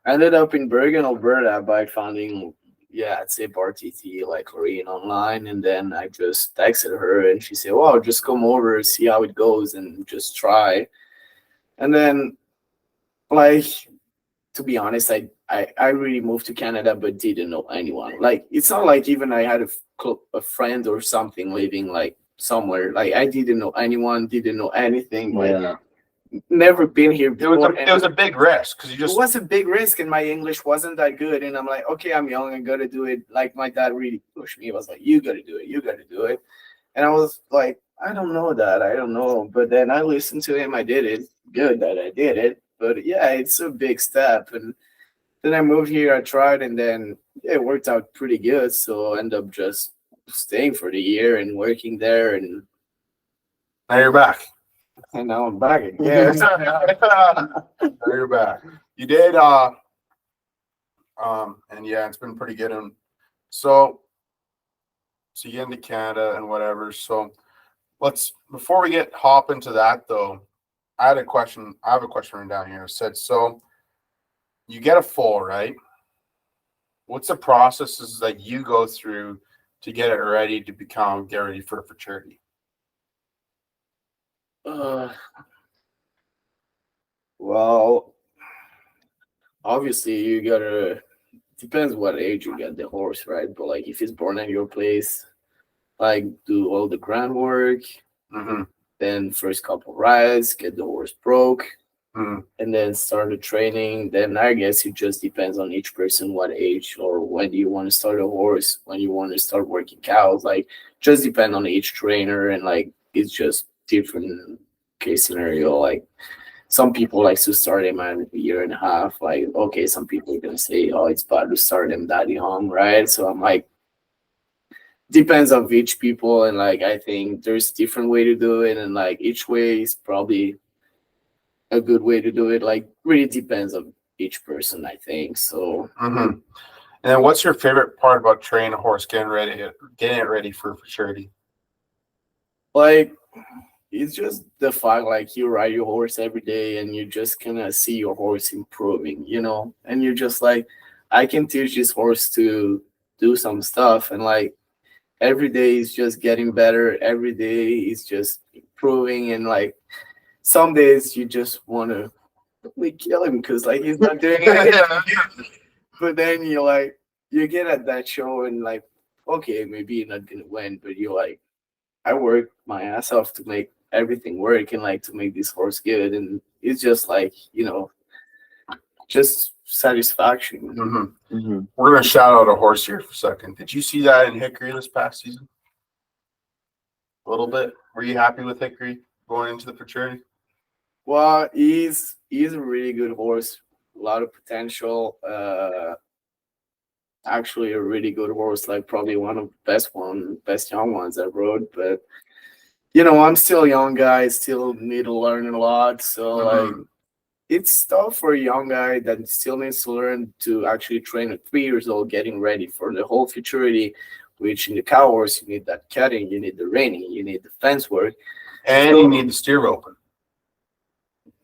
I ended up in Bergen, Alberta by finding I'd say bar TT like Lorraine online, and then I just texted her and she said, "Well, just come over, see how it goes and just try." And then like to be honest, I really moved to Canada, but didn't know anyone. Like, it's not like even I had a friend or something living like somewhere. Like, I didn't know anyone, didn't know anything. Like, never been here before. It was a big risk because it was a big risk, and my English wasn't that good. And I'm like, okay, I'm young, I gotta do it. Like, my dad really pushed me. He was like, you gotta do it, you gotta do it. And I was like, I don't know that, I don't know. But then I listened to him, I did it. Good that I did it. But yeah, it's a big step. And then I moved here, I tried, and then it worked out pretty good. So I ended up just staying for the year and working there. And now you're back. And now I'm back again. Now you're back. You did, and yeah, it's been pretty good. And so you get into Canada and whatever. So before we hop into that though, I have a question written down here. It said, so you get a foal, right? What's the processes that you go through to get it ready to get ready for futurity? Well, obviously depends what age you get the horse, right? But like if it's born at your place, like do all the groundwork, then first couple rides, get the horse broke, and then start the training. Then I guess it just depends on each person, what age or when do you want to start a horse, when you want to start working cows. Like just depend on each trainer, and like it's just different case scenario. Like some people like to start him at a year and a half. Like, okay, some people are gonna say, oh, it's bad to start him that young, right? So I'm like, depends on each people, and like I think there's different way to do it, and like each way is probably a good way to do it. Like really depends on each person, I think. So and then what's your favorite part about training a horse, getting it ready for futurity? Like it's just the fact like you ride your horse every day and you just kind of see your horse improving, and you're just like, I can teach this horse to do some stuff, and like every day is just getting better. Every day is just improving, and like some days you just want to kill him because like he's not doing anything. But then you get at that show and like, okay, maybe you're not gonna win, but you're like, I worked my ass off to make everything work and like to make this horse good, and it's just like just satisfaction. We're gonna shout out a horse here for a second. Did you see that in Hickory this past season? A little bit. Were you happy with Hickory going into the futurity? Well, he's a really good horse. a lot of potential. Actually, a really good horse, like probably one of the best young ones I rode. But I'm still a young guy, still need to learn a lot. So like, it's tough for a young guy that still needs to learn to actually train at 3 years old, getting ready for the whole futurity. Which in the cow horse, you need that cutting, you need the reining, you need the fence work, and you need the steer roping.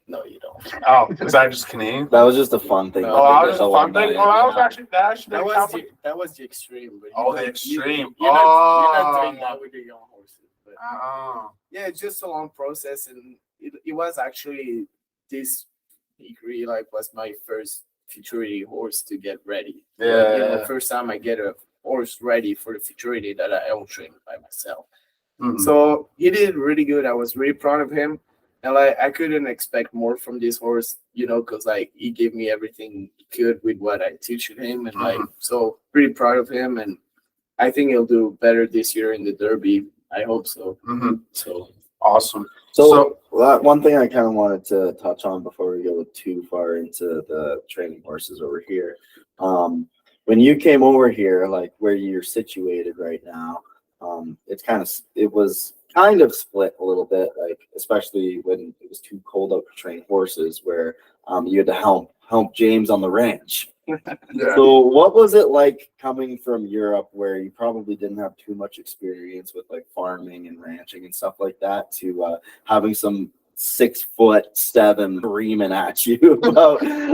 No, you don't. Oh, is that just Canadian? That was just a fun thing. No, Oh, that was Just just a fun thing. Oh, that was Yeah. actually that That was the extreme. But Oh, the extreme. You're not doing Oh. that with the young horses. But Oh. yeah, it's just a long process, and it was actually this degree was my first futurity horse to get ready. Yeah. The first time I get a horse ready for the futurity that I own train by myself. Mhm. So he did really good. I was really proud of him. And I couldn't expect more from this horse, because he gave me everything he could with what I teach him, and so pretty proud of him, and I think he'll do better this year in the Derby. I hope so. Mhm. So Awesome. So one thing I kind of wanted to touch on before we go too far into the training horses over here. When you came over here, like where you're situated right now, it was kind of split a little bit, like especially when it was too cold out to train horses, where you had to help James on the ranch. Yeah. So what was it like coming from Europe, where you probably didn't have too much experience with like farming and ranching and stuff like that, to having some 6'7" screaming at you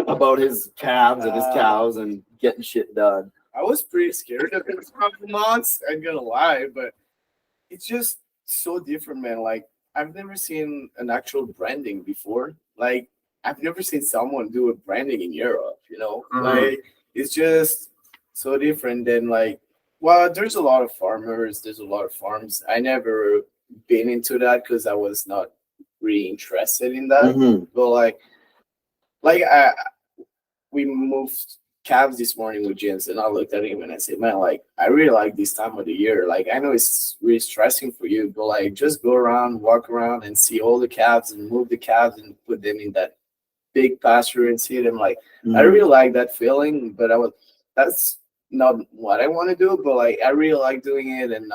about his calves and his cows and getting shit done? I was pretty scared of it for a couple months. I'm gonna lie, but it's just so different, man. Like I've never seen an actual branding before. Like I've never seen someone do a branding in Europe. Like it's just so different than there's a lot of farmers, there's a lot of farms. I never been into that because I was not really interested in that. Mhm. But we moved calves this morning with James, and I looked at him and I said, man, I really like this time of the year. I know it's really stressing for you, but just go around, walk around and see all the calves and move the calves and put them in that big pasture and see them. I really like that feeling, but that's not what I want to do, but I really like doing it, and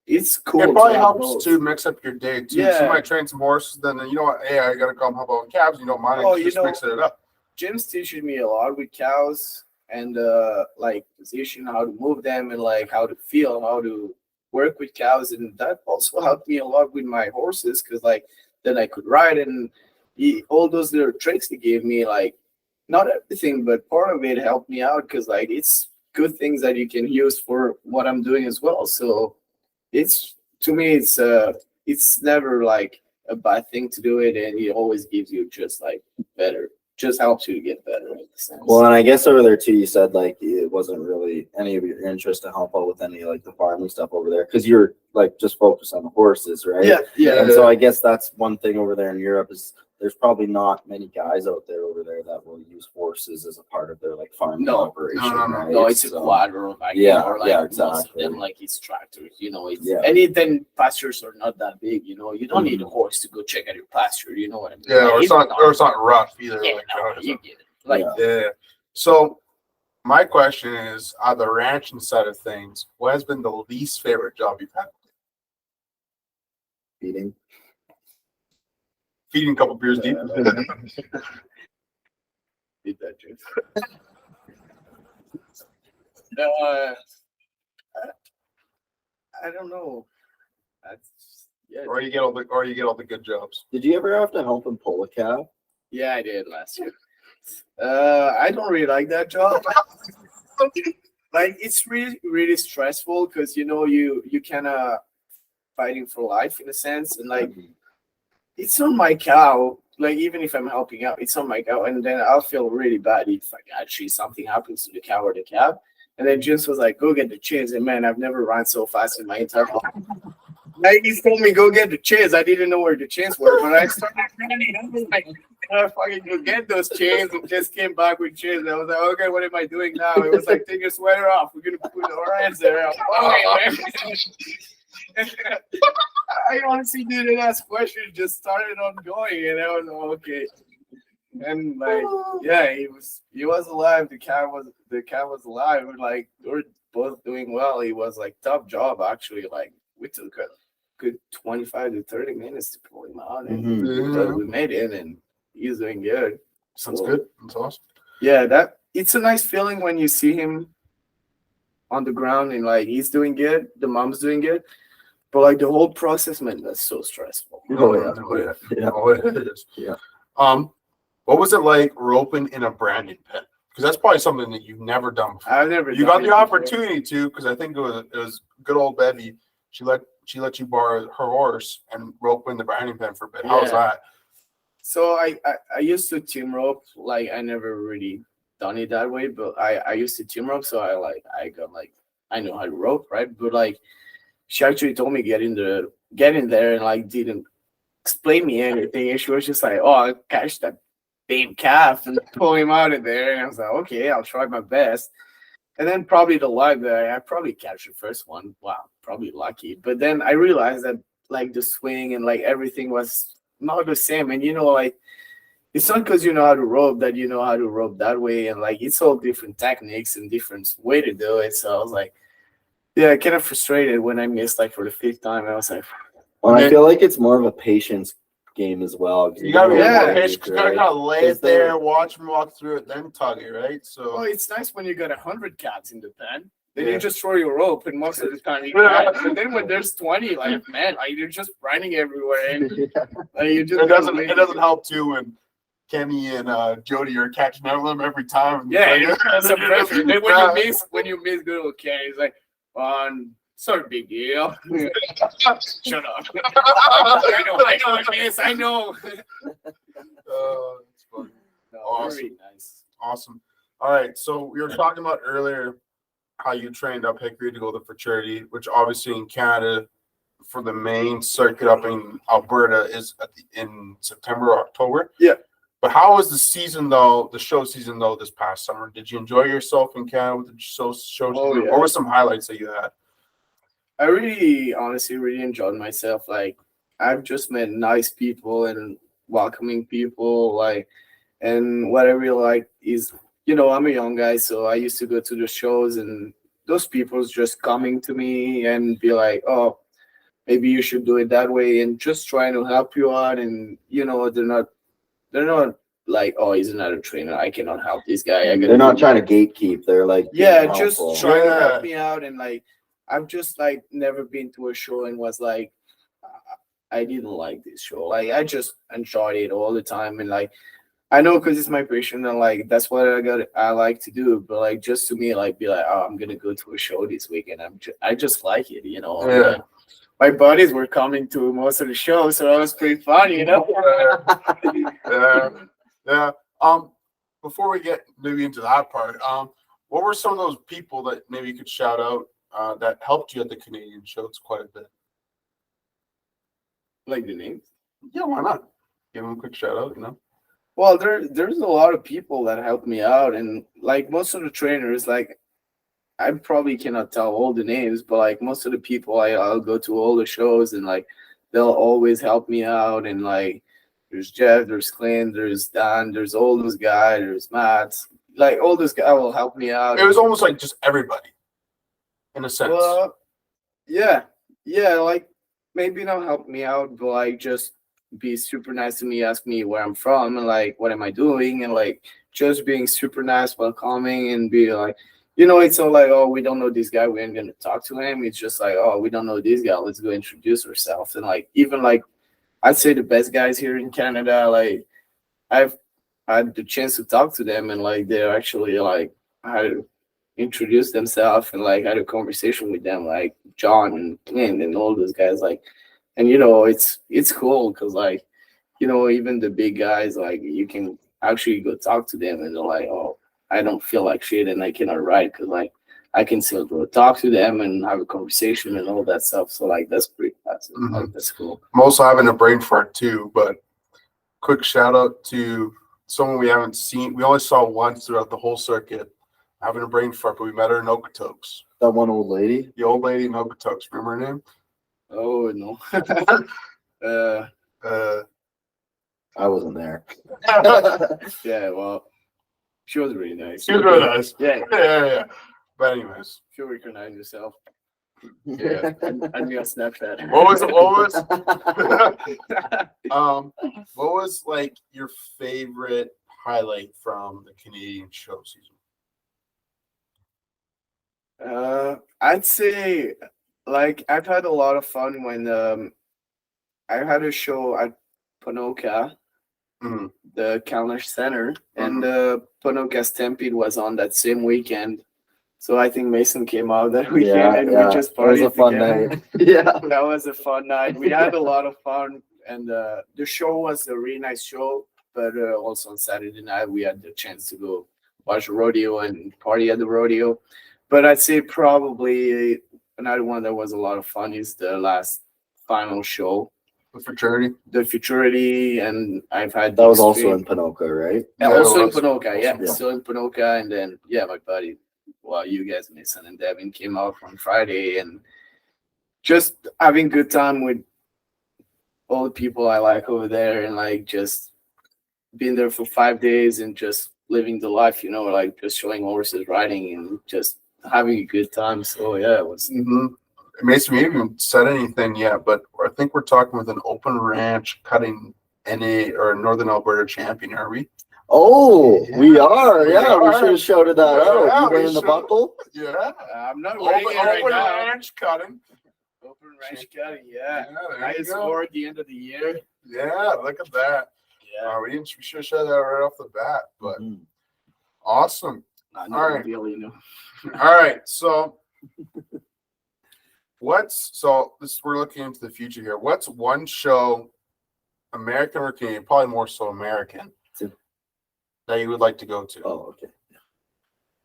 it's cool. It probably to have helps both. to mix up your day too. Yeah. So you might train some horses, then you know what? Hey, I gotta come help out with calves. You don't mind? Just mixing it up. Jim's teaching me a lot with cows and position, how to move them, and how to feel, how to work with cows, and that also helped me a lot with my horses because then I could ride, and all those little tricks he gave me, not everything, but part of it helped me out because it's good things that you can use for what I'm doing as well. So it's, to me, it's never a bad thing to do it, and it always gives you just better. Just helps you to get better in a sense. Well, and I guess over there too, you said it wasn't really any of your interest to help out with any the farming stuff over there because you're just focused on the horses, right? Yeah. And so I guess that's one thing over there in Europe is there's probably not many guys out there over there that will use horses as a part of their farming operation. No. Right? No, it's a quadro. Exactly. Then it's tractors. And then pastures are not that big. You don't need a horse to go check out your pasture. You know what I mean? Yeah, or it's not rough either. Yeah, you get it. Yeah. So my question is, on the ranching side of things, what has been the least favorite job you've had? Feeding a couple beers deep. Did that, James? I don't know. Or you get all the good jobs. Did you ever have to help him pull a cow? Yeah, I did last year. I don't really like that job. It's really, really stressful because you kind of fighting for life in a sense, and it's on my cow. Even if I'm helping out, it's on my cow, and then I'll feel really bad if actually something happens to the cow or the calf. And then James was like, "Go get the chains." And man, I've never run so fast in my entire life. He told me go get the chains. I didn't know where the chains were, but I started running. I was like, I fucking go get those chains, and just came back with chains. I was like, okay, what am I doing now? It was like, take your sweater off. We're gonna put our hands there. I honestly didn't ask questions, just started on going, and I was like, okay. And like, yeah, he was alive. The cat was alive. And like, we're both doing well. He was like tough job actually. Like we took a good 25 to 30 minutes to pull him out, and we made it, and he's doing good. Sounds good. That's awesome. Yeah, it's a nice feeling when you see him on the ground and like he's doing good, the mom's doing good. But like the whole process, man, that's so stressful. Oh yeah. It is. Yeah. What was it like roping in a branding pen? Because that's probably something that you've never done before. I've never. You got the opportunity to, because I think it was good old Bevy. She let you borrow her horse and rope in the branding pen for a bit. How was that? So I used to team rope. Like I never really done it that way, but I used to team rope. So I know how to rope, right? But like she actually told me get in there and like didn't explain me anything. And she was just like, oh, I'll catch that damn calf and pull him out of there. And I was like, okay, I'll try my best. And then probably the live there, I probably catch the first one. Wow, probably lucky. But then I realized that like the swing and like everything was not the same. And like it's not because you know how to rope that you know how to rope that way. And like it's all different techniques and different way to do it. So I was like, yeah, kind of frustrated when I missed like for the 5th time. I was like, well, I feel like it's more of a patience game as well. You gotta be more patient. You gotta lay it there, watch them walk through it, then tug it, right? So well, it's nice when you got 100 cats in the pen. Then you just throw your rope, and most of the time you catch. But then when there's 20, like man, like you're just running everywhere, and you just it doesn't help too when Kenny and Jody are catching out of them every time. Yeah, it's a pressure. And then when you miss good old Kenny, it's like sort of big deal. Shut up. I know. It's funny. No, Awesome. very nice. Awesome. All right. So we were talking about earlier how you trained up Hickory to go to fraternity, which obviously in Canada for the main circuit up in Alberta is in September or October. Yeah. But how was the season though, the show season though this past summer? Did you enjoy yourself in Canada with the show season? Yeah. What were some highlights that you had? I really, honestly, really enjoyed myself. Like, I've just met nice people and welcoming people. Like, and what I really like is, I'm a young guy, so I used to go to the shows, and those people's just coming to me and be like, "Oh, maybe you should do it that way," and just trying to help you out. And they're not like, "Oh, he's another trainer. I cannot help this guy." They're not trying to gatekeep. They're like, just helpful. trying to help me out. And like, I've just like never been to a show and was like, I didn't like this show. Like I just enjoyed it all the time. And like, I know because it's my passion and like that's what I like to do. But like just to me, like be like, oh, I'm gonna go to a show this weekend. I just like it, Yeah. Like, my buddies were coming to most of the shows, so it was pretty fun, Yeah. Before we get maybe into that part, what were some of those people that maybe you could shout out that helped you at the Canadian shows quite a bit? Like the names? Yeah, why not? Give them a quick shout out, Well, there's a lot of people that helped me out, and like most of the trainers, like I probably cannot tell all the names, but like most of the people, I'll go to all the shows, and like they'll always help me out. And like there's Jeff, there's Clint, there's Dan, there's all those guys, there's Matt, like all those guys will help me out. It was almost like just everybody, in a sense. Well, yeah, like maybe not help me out, but like just be super nice to me, ask me where I'm from and like what am I doing, and like just being super nice, welcoming, and be like, it's all like, oh, we don't know this guy, we ain't gonna talk to him. It's just like, oh, we don't know this guy, let's go introduce ourselves. And like even like I'd say the best guys here in Canada, like I've had the chance to talk to them, and like they're actually like had to introduce themselves and like had a conversation with them, like John and Clint and all those guys, like. And it's cool because like even the big guys, like you can actually go talk to them and they're like, oh, I don't feel like shit and I cannot write because like I can still go talk to them and have a conversation and all that stuff. So like that's pretty awesome. Mm-hmm. Like, that's cool. I'm also having a brain fart too, but quick shout out to someone we haven't seen. We only saw once throughout the whole circuit. Having a brain fart, but we met her in Okotoks. That one old lady? The old lady in Okotoks. Remember her name? Oh no. I wasn't there. Yeah, well, she was really nice. She was really nice. Yeah, Yeah. But anyways, if you recognize yourself, yeah. I'd be on Snapchat. What was like your favorite highlight from the Canadian show season? I'd say, like, I've had a lot of fun when I had a show at Ponoka, Mhm. the Calner Center, and the Ponoka Stampede was on that same weekend. So I think Mason came out that weekend and we just partied. It was a fun together. night. Yeah. That was a fun night. We had a lot of fun, and the show was a really nice show. But also on Saturday night, we had the chance to go watch a rodeo and party at the rodeo. But I'd say probably another one that was a lot of fun is the last final show, The fraternity. the Futurity, and I've had That was also in Ponoka, right? yeah, Yeah, also it in was. Ponoka, yeah, Yeah. still in Ponoka, and then my buddy, well, you guys, Mason and Devin, came out on Friday, and just having good time with all the people I like over there, and like just being there for 5 days and just living the life, like just showing horses, riding, and just having a good time. So yeah, it was. Mm-hmm. Mason, we haven't said anything yet, but I think we're talking with an open ranch cutting NA or Northern Alberta champion, are we? Oh, Yeah. we are. We Yeah, we are. should have shouted that Yeah, out. You we wearing the should. buckle? Yeah. I'm not wearing Open, it right open now. ranch cutting. Open ranch cutting, yeah. There you Nice go. for the end of the year. Yeah, look at that. Yeah. We should have said that right off the bat, but Mhm. awesome. Not All right. a big deal, All right, so we're looking into the future here. What's one show, American or Canadian, probably more so American, that you would like to go to? Oh,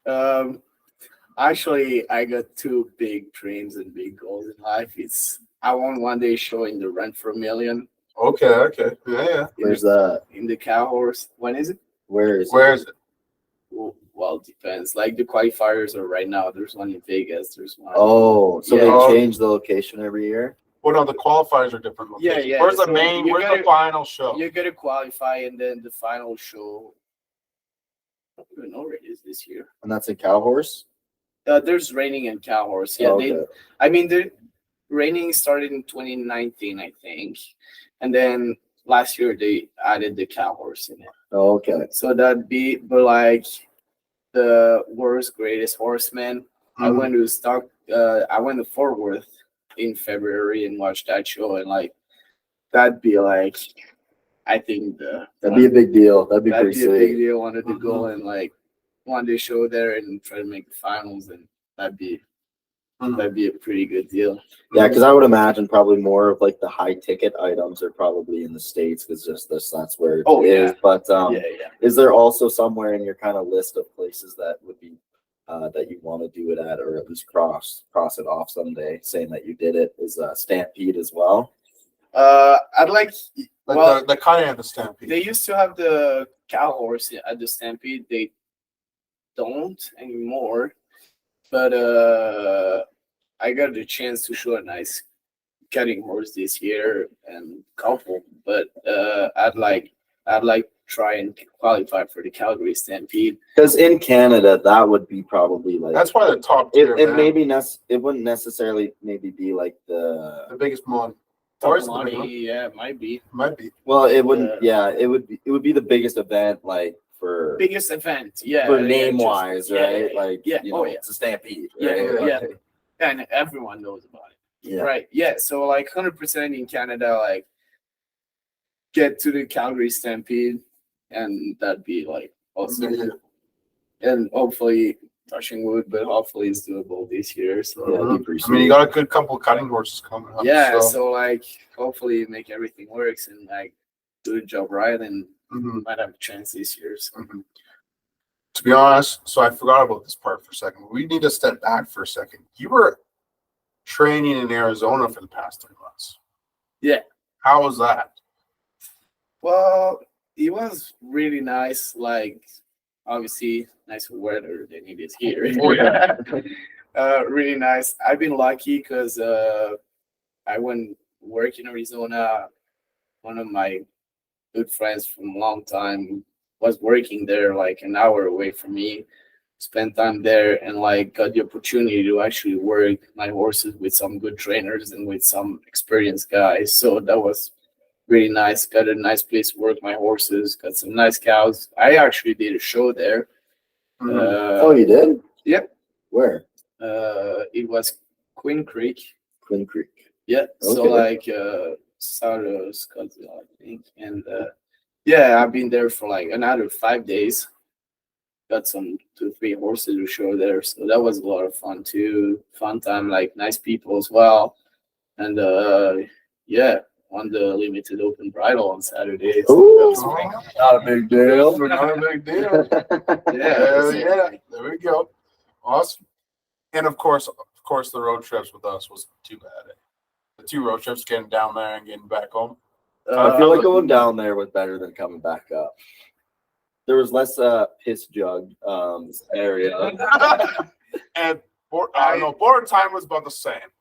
okay. Actually, I got two big dreams and big goals in life. I want one day show in the Run for a Million. Okay. Yeah. Where's that? In the cow horse. When is it? Where is Where is it? Well, it depends. Like the qualifiers are right now. There's one in Vegas. There's one. Oh, so Yeah. they change the location every year? Well, no, the qualifiers are different locations. Yeah. Where's the So main? you Where's gotta- the final show? You're gonna qualify, and then the final show. I don't even know where it is this year. And that's in Cow Horse? There's raining and cow horse. Yeah, Oh, okay. the raining started in 2019, I think, and then last year they added the cow horse in it. Oh, okay. So that'd be, but like the world's greatest horseman. I Mhm. went to Fort Worth in February and watched that show, and like that'd be like, I think That'd be a big deal. That'd be that'd pretty be a big sick. deal. Wanted to go and like one day show there and try to make the finals, and that'd be a pretty good deal. Yeah, because I would imagine probably more of like the high ticket items are probably in the States because that's where it Oh, is. yeah. But Yeah. is there also somewhere in your kind of list of places that would be that you want to do it at, or at least cross it off someday, saying that you did it? Is Stampede as well? I'd like. Well, the cutting of the Stampede. they used to have the cow horse at the Stampede. They don't anymore, but I got the chance to show a nice cutting horse this year and couple. But I'd like try and qualify for the Calgary Stampede. Because in Canada, that would be probably like That's why the top tier. it man. maybe it wouldn't necessarily maybe be like the biggest money. Top Or is it the money, big one? yeah, it might be Might be. well, it wouldn't. Yeah, it would be the biggest event like for biggest event. Yeah, for yeah, name just- wise, yeah, right? yeah, Like yeah. you know, Oh, yeah. it's a Stampede. Yeah, Right? yeah. Like, and everyone knows about it. yeah. Right. Yeah. So like 100% in Canada, like get to the Calgary Stampede, and that'd be like awesome. Yeah. And hopefully, touching wood, but hopefully it's doable this year. So Yeah, it'd be pretty I mean, you sweet. got a good couple of cutting horses coming up. yeah. So, So like hopefully make everything works and like do the job right, and mhm. might have a chance this year. So. To be honest, so I forgot about this part for a second. We need to step back for a second. You were training in Arizona for the past 3 months. Yeah. How was that? Well, it was really nice. Like, obviously, nice weather than it is here. Oh, yeah. Really nice. I've been lucky because I went work in Arizona. One of my good friends from a long time. Was working there like an hour away from me. Spent time there and like got the opportunity to actually work my horses with some good trainers and with some experienced guys. So that was really nice. Got a nice place to work my horses. Got some nice cows. I actually did a show there. Oh, you did? Yep. Where? It was Queen Creek. Quinn Creek. Yeah. So Okay. like south of Scotland, I think. And yeah, I've been there for like another 5 days. Got some 2-3 horses to show there. So that was a lot of fun too. Fun time, like nice people as well. And yeah, won the limited open bridle on Saturday. So that was pretty cool. Not a big deal. Not a big deal. Yeah. There we go. Awesome. And of course, the road trips with us wasn't too bad. The 2 road trips, getting down there and getting back home. I feel like going down there was better than coming back up. There was less piss jug area. And I don't know, board time was about the same.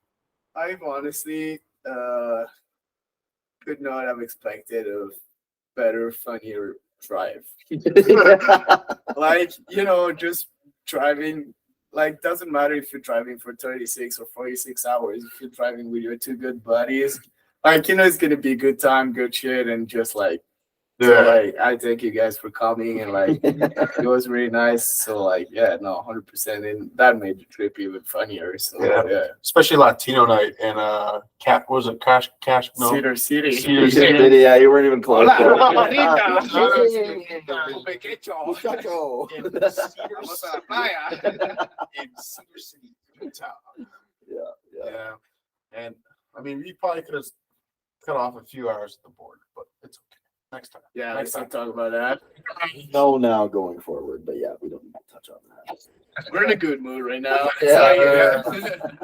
I've honestly could not have expected a better, funnier drive. Like, just driving, like, doesn't matter if you're driving for 36 or 46 hours. If you're driving with your 2 good buddies, like, it's going to be a good time, good shit, and just like, so, like, I thank you guys for coming, and like, it was really nice. So, like, yeah, no, 100%, and that made the trip even funnier. So, yeah. Especially Latino night and was it Cash? No, Cedar City. Cedar City. Yeah, you weren't even close. Hola, in Cedar City, Utah. Yeah. And I mean, we probably could have cut off a few hours at the border, but it's okay. Next time. Yeah, let's not talk about that. No, now going forward, but yeah, we don't need to touch on that. We're in a good mood right now. Yeah.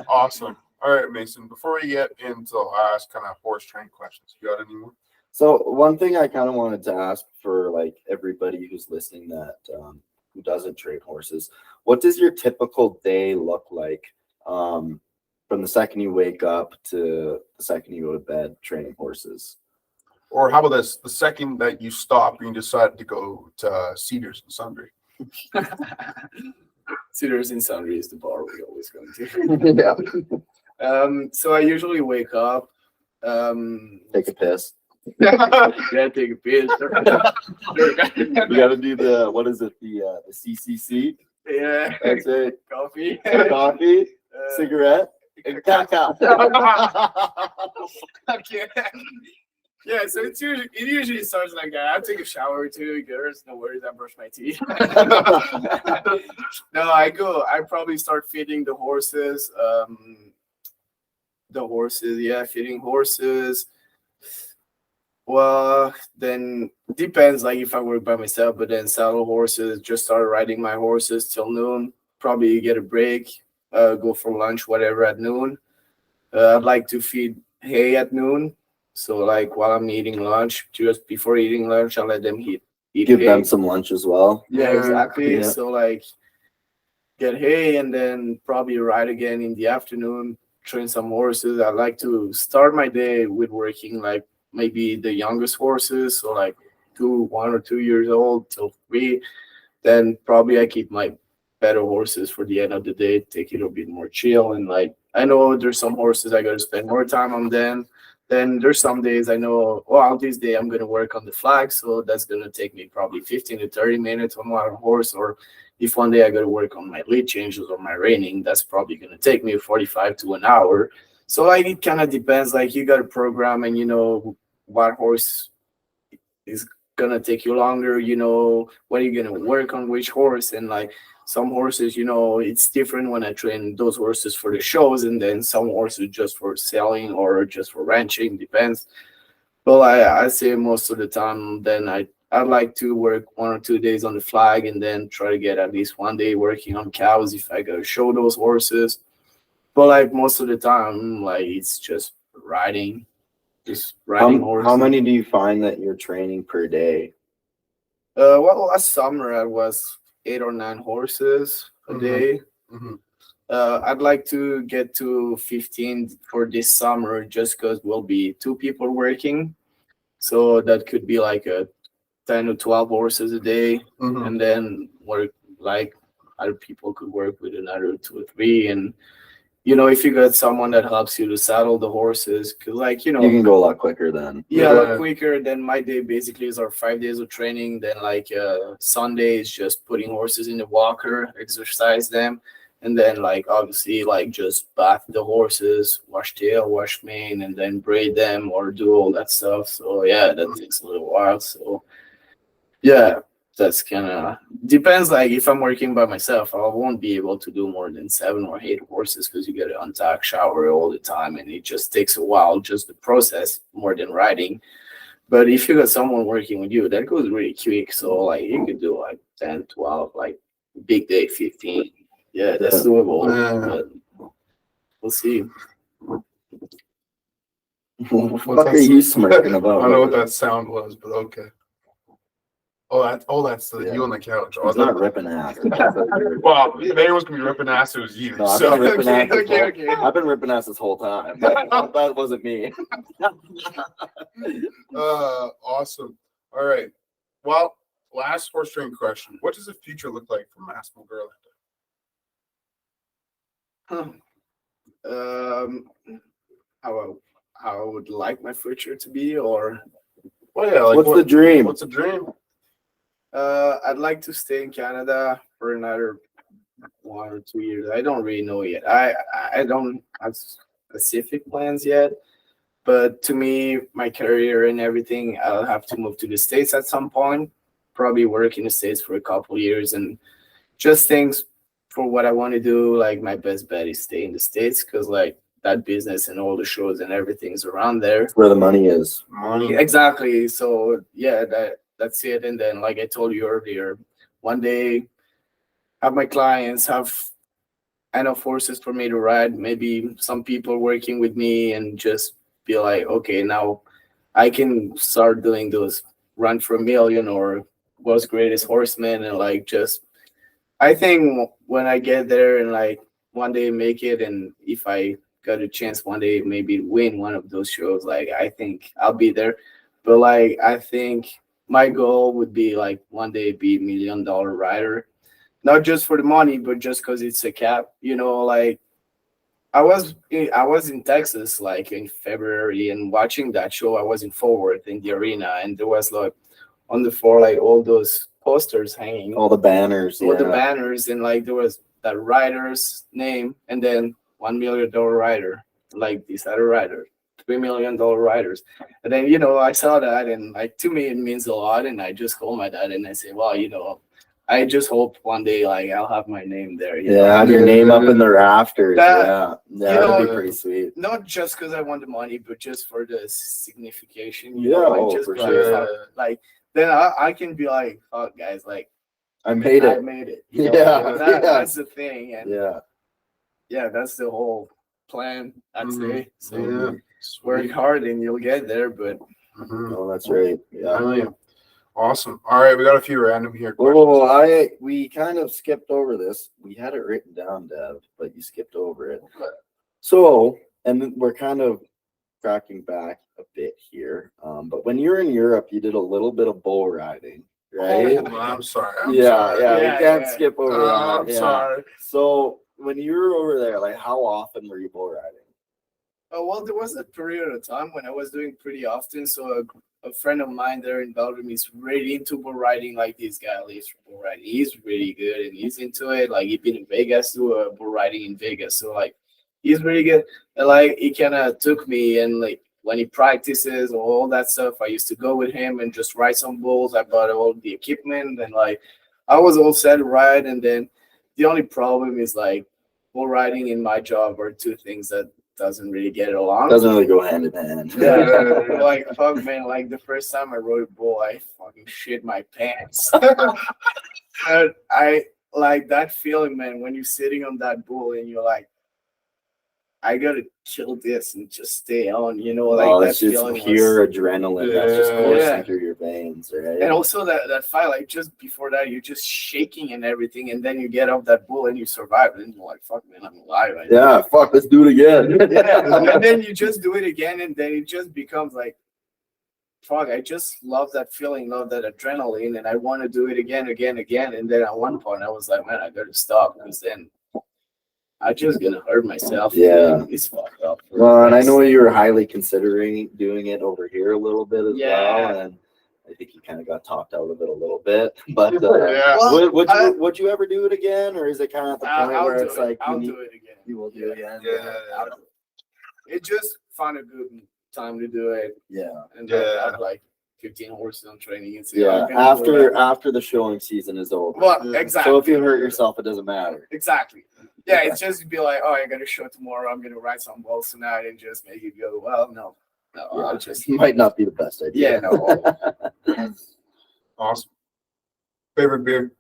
Awesome. All right, Mason. Before we get into the last kind of horse train questions, you got any more? So one thing I kind of wanted to ask for like everybody who's listening that who doesn't train horses, what does your typical day look like from the second you wake up to the second you go to bed training horses? Or how about this? The second that you stop and you decide to go to Cedars and Sundry. Cedars and Sundry is the bar we always go to. Yeah. So I usually wake up. Take a piss. Yeah, take a piss. You got to do the, what is it? The CCC. Yeah. That's it. Coffee. Coffee, cigarette, and cacao. Okay. Yeah, so it usually starts like that. I take a shower or two. There's no worries. I brush my teeth. No, I probably start feeding the horses. Feeding horses. Well, then depends. Like if I work by myself, but then saddle horses. Just start riding my horses till noon. Probably get a break. Go for lunch, whatever at noon. I'd like to feed hay at noon. So like while I'm eating lunch, just before eating lunch, I'll let them eat Give hay. them some lunch as well. Yeah, exactly. Yeah. So like get hay and then probably ride again in the afternoon, train some horses. I like to start my day with working like maybe the youngest horses, so like 1 or 2 years old till 3. Then probably I keep my better horses for the end of the day, take it a bit more chill. And like I know there's some horses I gotta spend more time on them. Then there's some days I know, well, this day I'm going to work on the flag. So that's going to take me probably 15 to 30 minutes on one horse. Or if one day I got to work on my lead changes or my reining, that's probably going to take me 45 to an hour. So like it kind of depends. Like you got a program and you know what horse is going to take you longer. You know, when you're going to work on which horse. And like some horses, you know, it's different when I train those horses for the shows, and then some horses just for selling or just for ranching, depends. But I say most of the time, then I'd like to work 1 or 2 days on the flag and then try to get at least 1 day working on cows if I gotta show those horses. But like most of the time, like it's just riding horses. How many do you find that you're training per day? Well, last summer I was 8 or 9 horses a day. Mm-hmm. I'd like to get to 15 for this summer just because we'll be 2 people working. So that could be like a 10 to 12 horses a day. Mhm. And then work like other people could work with another 2 or 3. And, if you got someone that helps you to saddle the horses, because, like, You can go a lot quicker then. yeah, a Yeah. lot quicker. Then my day basically is our 5 days of training. Then like Sunday is just putting horses in the walker, exercise them, and then like obviously like just bath the horses, wash tail, wash mane, and then braid them or do all that stuff. So yeah, that takes a little while. So yeah, that's kind of depends. Like if I'm working by myself, I won't be able to do more than 7 or 8 horses because you got to untack, shower all the time, and it just takes a while just the process more than riding. But if you got someone working with you, that goes really quick. So like you could do like 10, 12, like big day 15. Yeah, that's doable. Yeah. But we'll see. What the fuck are you smirking I about? don't know what that sound was, but okay. That's you on the couch. It's not ripping ass. Well, if anyone's gonna be ripping ass, it was you. No, I've So- been ripping ass this okay. I've been ripping ass this whole time. That wasn't me. Awesome. All right. Well, last horse training question. What does the future look like for Massimo Garlanda? How I would like my future to be, or Well, yeah, like What's the dream? What's the dream? I'd like to stay in Canada for another 1 or 2 years. I don't really know yet. I don't have specific plans yet, but to me, my career and everything, I'll have to move to the States at some point. Probably work in the States for a couple years, and just things for what I want to do. Like my best bet is stay in the States because like that business and all the shows and everything's around there. Where the money is. Money. Exactly. So yeah, that's it. And then, like I told you earlier, one day have my clients have enough horses for me to ride. Maybe some people working with me, and just be like, okay, now I can start doing those run for a million or world's greatest horseman, and like just. I think when I get there and like one day make it, and if I got a chance one day maybe win one of those shows, like I think I'll be there. But like I think my goal would be like one day be $1 million rider, not just for the money, but just because it's a cap. Like I was in Texas like in February and watching that show. I was in Fort Worth in the arena, and there was like on the floor like all those posters hanging, All the banners. all the Yeah. banners, and like there was that rider's name, and then $1 million rider, like this other rider, $3 million riders. And then I saw that, and like to me it means a lot. And I just call my dad and I say, well, I just hope one day like I'll have my name there. Yeah, have your name up in the rafters. That- Yeah, that'd be pretty sweet. Not just because I want the money, but just for the signification. Yeah, like just for like, sure. fuck, like then I can be like, fuck guys, like I made I it. made it. Yeah, yeah. That's the thing. And Yeah. that's the whole plan, I'd say. So Yeah. work hard and you'll get there. But Mhm. Oh, that's right. Yeah. Brilliant. Awesome. All right, we got a few random here. Oh, we kind of skipped over this. We had it written down, Dev, but you skipped over it. So, and then we're kind of tracking back a bit here. But when you were in Europe, you did a little bit of bull riding, right? Oh, I'm sorry. Yeah, Yeah, we can't yeah. skip over that. I'm Yeah. sorry. So when you were over there, like how often were you bull riding? well, there was a period of time when I was doing pretty often. So a friend of mine there in Belgium is really into bull riding. Like this guy lives for bull riding. He's really good and he's into it. Like he's been in Vegas to bull riding in Vegas. So like he's really good. And like he kind of took me, and like when he practices or all that stuff, I used to go with him and just ride some bulls. I bought all the equipment, and like I was all set to ride. And then the only problem is like bull riding and my job are two things that doesn't really get along. Doesn't really go hand in hand. Yeah, like fuck, man. Like the first time I rode a bull, I fucking shit my pants. And I like that feeling, man, when you're sitting on that bull and you're like, I gotta kill this and just stay on, like Oh, that it's just feeling. pure adrenaline that's just coursing Yeah. through your veins, right? And also that fight, like just before that, you're just shaking and everything, and then you get off that bull and you survive, and you're like, "Fuck, man, I'm alive." Yeah, fuck, let's do it again. Yeah, and then you just do it again, and then it just becomes like fuck, I just love that feeling, love that adrenaline, and I want to do it again. And then at one point, I was like, man, I gotta stop because then I just gonna hurt myself. Yeah. It's fucked up. Well, and I know you were highly considering doing it over here a little bit as Yeah. well, and I think you kind of got talked out of it a little bit. But Yeah. would you ever do it again, or is it kind of at the point I'll where do it's it. like I'll do it again. you will do it again? Yeah. It just found a good time to do it, Yeah. and Yeah. then I have like 15 horses on training. And Yeah. After the showing season is over. Well, exactly. So if you hurt yourself, it doesn't matter. Exactly. Yeah, it's just be like, oh, I got a show tomorrow. I'm gonna ride some balls tonight and just make it go. Well, no, Yeah, I'll just might not be the best idea. yeah, no. Awesome. Favorite beer?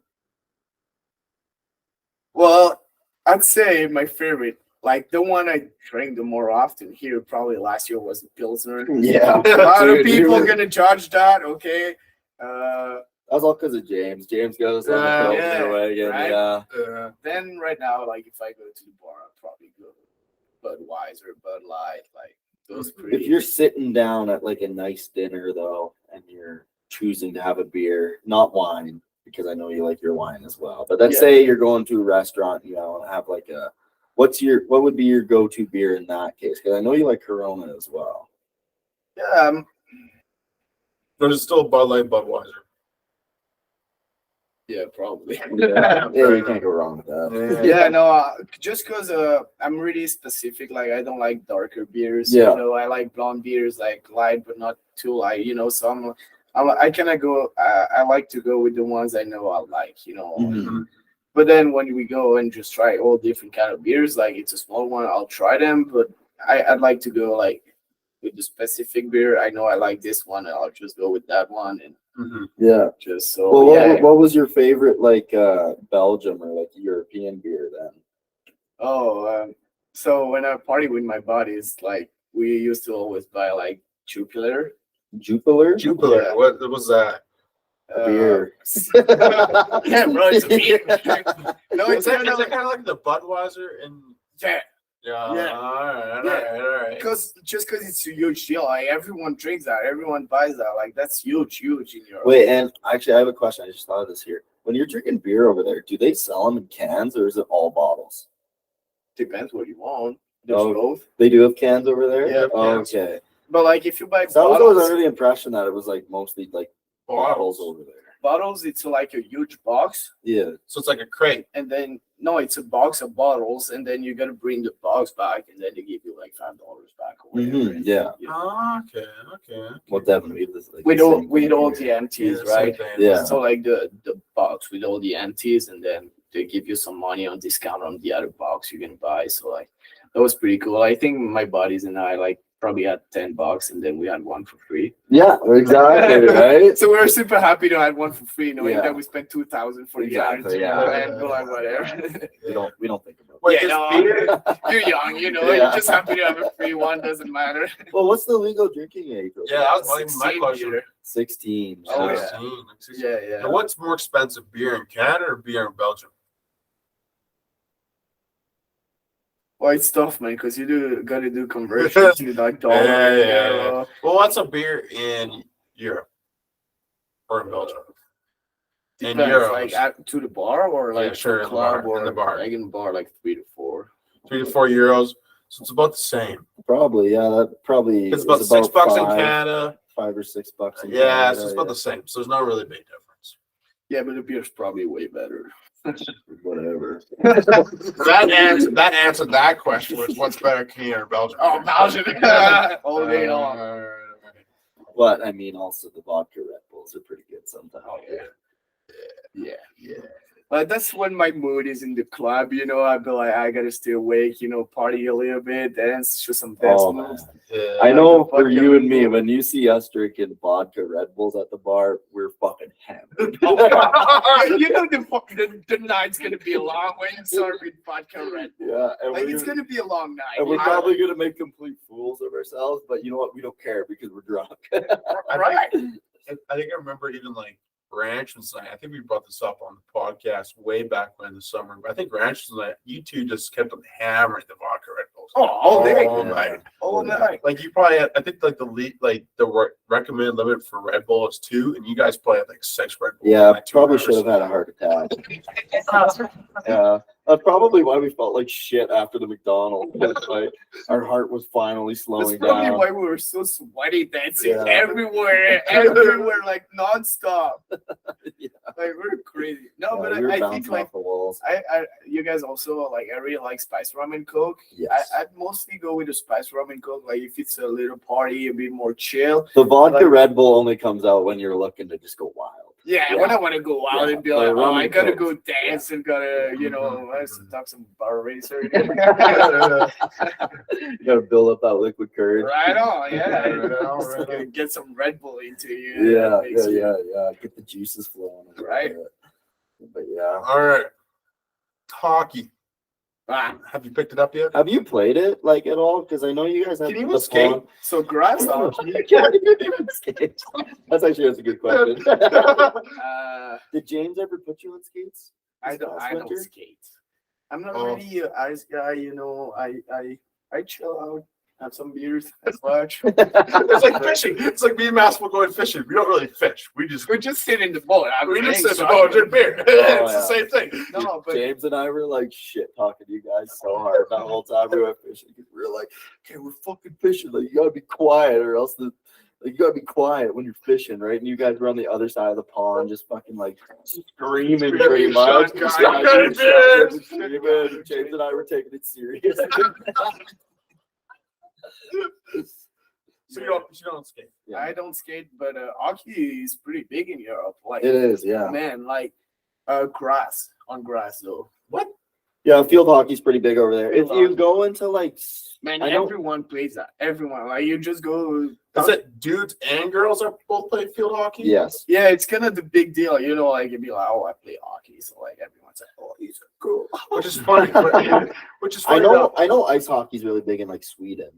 Well, I'd say my favorite, like the one I drank the more often here, probably last year was the Pilsner. Yeah. A lot of Dude, people you- gonna judge that. Okay. That was all because of James. James goes on Yeah, the yeah, Pilsner wagon. right? Yeah. Then right now, like if I go to the bar, I'll probably go Budweiser, Bud Light, like those pretty. If you're sitting down at like a nice dinner though, and you're choosing to have a beer, not wine, because I know you like your wine as well. But let's Yeah. say you're going to a restaurant, you know, and have like what would be your go-to beer in that case? Because I know you like Corona as well. Yeah, There's still Bud Light, Budweiser. yeah, probably. Yeah, you can't go wrong with that. Yeah, no, just because I'm really specific. Like I don't like darker beers. Yeah. You know, I like blonde beers, like light but not too light. You know, so I kind of go. I like to go with the ones I know I like. You know. Mhm. But then when we go and just try all different kind of beers, like it's a small one, I'll try them. But I'd like to go like with the specific beer. I know I like this one, and I'll just go with that one, and Yeah. just so Well, yeah. what was your favorite like Belgium or like European beer then? Oh, so when I party with my buddies, like we used to always buy like Jupiler. Jupiler? Jupiler. Yeah. What was that? Beer. Yeah, bro, it's a beer. No, Is it's that kind of kind of like the Budweiser and yeah, yeah. Yeah. All right. Yeah. because it's a huge deal. Like everyone drinks that, everyone buys that. Like that's huge in Europe. Wait, and actually, I have a question. I just thought of this here. When you're drinking beer over there, do they sell them in cans or is it all bottles? Depends what you want. There's Oh. both. They do have cans over there? Yeah, cans. Okay. But like if you buy So I was always bottles, under the impression that it was like mostly like bottles over there. it's like a huge box, Yeah. So it's like a crate. and then no, it's a box of bottles, and then you gotta bring the box back, and then they give you like $5 back or whatever. Mhm, yeah. You know, Okay. What definitely is like with the all same with thing all here. the empties, Yeah, right? same thing. Yeah. So like the box with all the empties, and then they give you some money on discount on the other box you can buy. So like that was pretty cool. I think my buddies and I like probably had $10, and then we had one for free. Yeah, exactly, right? So we were super happy to have one for free, knowing Yeah. that we spent $2,000 for the Exactly, other two, yeah. and we're like whatever. We don't think about Wait, Yeah, this no. beer? You're young, you know. Yeah. You're just happy to have a free one. Doesn't matter. it. Well, what's the legal drinking age? over Yeah, there? that was my 16 question. beer. 16. Oh, yeah. 16. Yeah. Now, what's more expensive, beer in Canada or beer in Belgium? Well, it's tough, man, because you gotta do conversion to like dollar. Yeah. euro. Well, what's a beer in Europe or in Belgium? In Depends, euros. like to the bar or like Yeah, sure, to in the club bar, or in the bar. like in the bar, like 3 to 4. 3 to 4 euros. So it's about the same. Probably, yeah. That probably It's about is $6 in five- Canada. $5 or $6 in Yeah, Canada, so it's about the same. So there's no really big difference. Yeah, but the beer's probably way better. whatever. That answered that question, which what's better, Canada or Belgium? Oh, Belgium. All day long. But I mean, also the vodka Red Bulls are pretty good sometimes. Oh, Yeah. But that's when my mood is in the club, you know. I'd be like, I gotta stay awake, you know, party a little bit, dance, show some dance Oh, moves. man. Yeah. I know for Vodka you Red and me, Bull. when you see us drinking vodka Red Bulls at the bar, we're fucking hammered. You know the night's gonna be long when you start with vodka Red Bull. Yeah, and Like we're, it's gonna be a long night. and we're you know? probably gonna make complete fools of ourselves, but you know what? We don't care because we're drunk. right. I think I remember even like Ranch was like, I think we brought this up on the podcast way back when in the summer. But I think Ranch was like, you two just kept on hammering the vodka Red Bulls. Oh, all day. All night. All whole night. Like you probably had, I think like the recommended limit for Red Bull is 2, and you guys probably had like 6 Red Bulls. Yeah, in like 2 probably hours. should have had a heart attack. Yeah, that's probably why we felt like shit after the McDonald's. Like our heart was finally That's slowing probably down. why we were so sweaty dancing Yeah. everywhere, like nonstop. Yeah. Like we're crazy. No, Yeah, but we were I think bouncing like off the walls. you guys also like I really like spice rum and coke. Yes. I'd mostly go with the spice rum and coke. Like if it's a little party, a bit more chill. The vodka like- Red Bull only comes out when you're looking to just go wild. Yeah, Yeah. when I want to go out Yeah, and be but like, oh, rum I and gotta coke. go dance and gotta, you know, I have to talk some bar racer. You gotta build up that liquid courage. Right on, yeah. Right on, Just right gotta on. get some Red Bull into you. Yeah, That makes you- yeah. Get the juices flowing. a little Right. bit. But yeah. All right, hockey. Ah, Have you picked it up yet? Have you played it like at all? Because I know you guys have can you the even skate? pond. So grass hockey. That's actually a good question. Did James ever put you on skates? I this past don't winter? skate. I'm not Oh. really an ice guy, you know. I chill out, have some beers, and watch. It's like fishing. It's like me and Massimo going fishing. We don't really fish. We just sit in the boat. we just sit in the boat and drink beer. It's the same thing. No, but James and I were like shit talking to you guys so hard that whole time we went fishing. We were like, okay, we're fucking fishing. Like you gotta be quiet or else you gotta be quiet when you're fishing, right? And you guys were on the other side of the pond, just fucking like screaming pretty much. Shotgun, Screaming. James and I were taking it serious. So you don't skate. Yeah. I don't skate, but hockey is pretty big in Europe. Like It is, yeah. man, like grass though. What? Yeah, field hockey's pretty big over there. If Field you hockey. go into like, Man, I know- everyone plays that. Everyone, like you just go. Is it dudes and girls are both play field hockey? yes, Yeah, it's kind of the big deal, you know. Like you'd be like, oh, I play hockey, so like everyone's like, oh, he's a girl. Which is funny. Which is I funny. I know ice hockey's really big in like Sweden,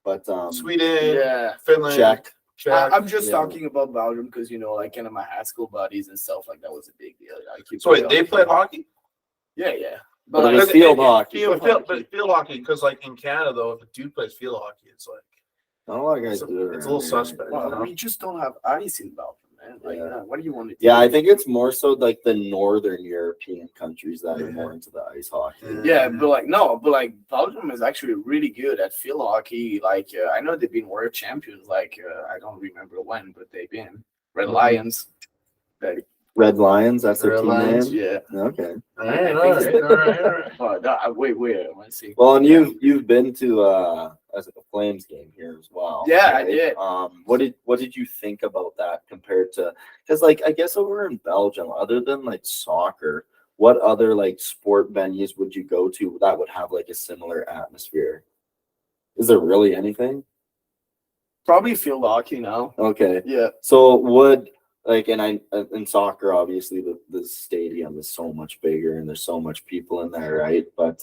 but Sweden, Yeah. Finland, Czech. Czech. I'm just Yeah. talking about Belgium because you know, like kind of my high school buddies and stuff like that was a big deal. Like, you So wait, play they played hockey? Yeah, yeah. But But it like, was field hockey. But field hockey, because like in Canada though, if a dude plays field hockey, it's like Not a lot of guys it's a, do it. it's a around little here. suspect. well, you know? we just don't have ice in Belgium, man. Like, Yeah. what do you want to do? Yeah, I think it's more so like the northern European countries that are more into the ice hockey. Yeah, but like Belgium is actually really good at field hockey. Like I know they've been world champions. Like I don't remember when, but they've been Red Mhm. Lions. Like, Red Lions, that's their Red team Lions, name. yeah. Okay. All right. Oh, no, wait. Let's see. Well, and you've been to a Flames game here as well. Yeah, I right? did. What did you think about that compared to? Because like I guess over in Belgium, other than like soccer, what other like sport venues would you go to that would have like a similar atmosphere? Is there really anything? Probably field hockey now. Okay. Yeah. So would like in soccer obviously the stadium is so much bigger and there's so much people in there, right? But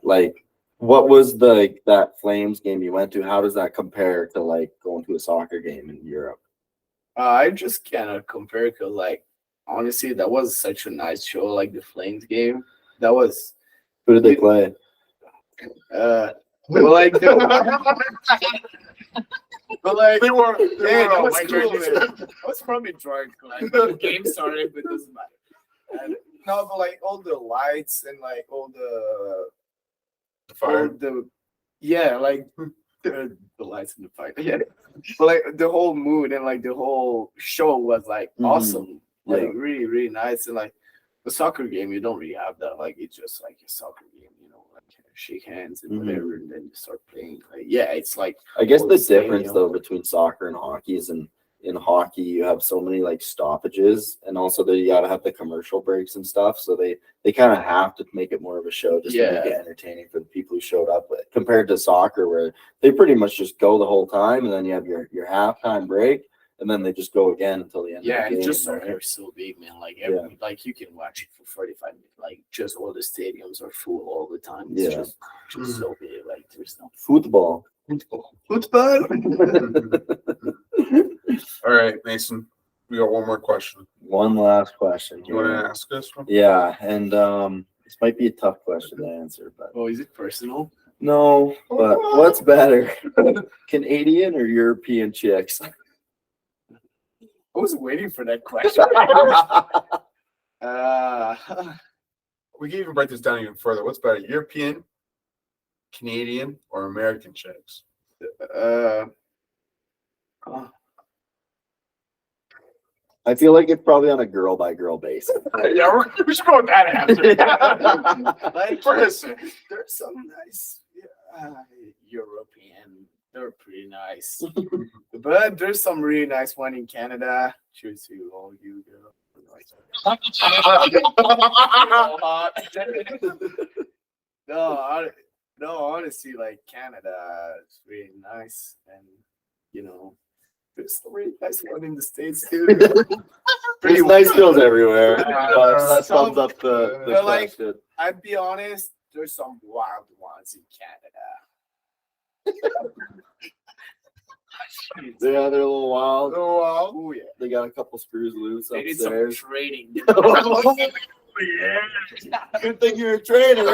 like what was that Flames game you went to? How does that compare to like going to a soccer game in Europe? I just cannot compare because, like, honestly, that was such a nice show. Like the Flames game, that was. Who did they play? Well, like, but like, They were yeah, that all was white cool, jerseys. man. I was probably drunk. Like the game started, but it doesn't matter. And, no, but like all the lights and like all the Fire. like the lights and the fire. Yeah, but like the whole mood and like the whole show was like Mhm. awesome. Like Yeah. really, really nice. And like the soccer game, you don't really have that. Like it's just like a soccer game, you know, like shake hands and Mhm. whatever, and then you start playing. Like, yeah, it's like I guess Or the the difference stadium. though between soccer and hockey is in hockey you have so many like stoppages and also you gotta have the commercial breaks and stuff. So they kind of have to make it more of a show just to make Yeah. it entertaining for the people who showed up with compared to soccer where they pretty much just go the whole time and then you have your halftime break and then they just go again until the end yeah, of the game. and just right? soccer is so big, man. Like Yeah. like you can watch it for 45 minutes. Like just all the stadiums are full all the time. It's Yeah. just so big. Like there's no Football. football. All right, Mason. We got one more question. One last question You want here. to ask us one? Yeah, and this might be a tough question to answer, but Oh, is it personal? No, but what's better, Canadian or European chicks? I was waiting for that question. We can even break this down even further. What's better, European, Canadian, or American chicks? I feel like it's probably on a girl by girl basis. Yeah, we should go with that answer. Like, There's there's some nice European. They're pretty nice, but there's some really nice one in Canada. Choose you, all you girl. No, honestly, like Canada is really nice, and there's some really nice one in the States too. There's nice girls everywhere. But that Some- sums up the but like- question. I'd be honest, there's some wild ones in Canada. Yeah, they're a little wild. Oh yeah, They got a couple screws loose they did some upstairs. trading. Good thing you're a trader.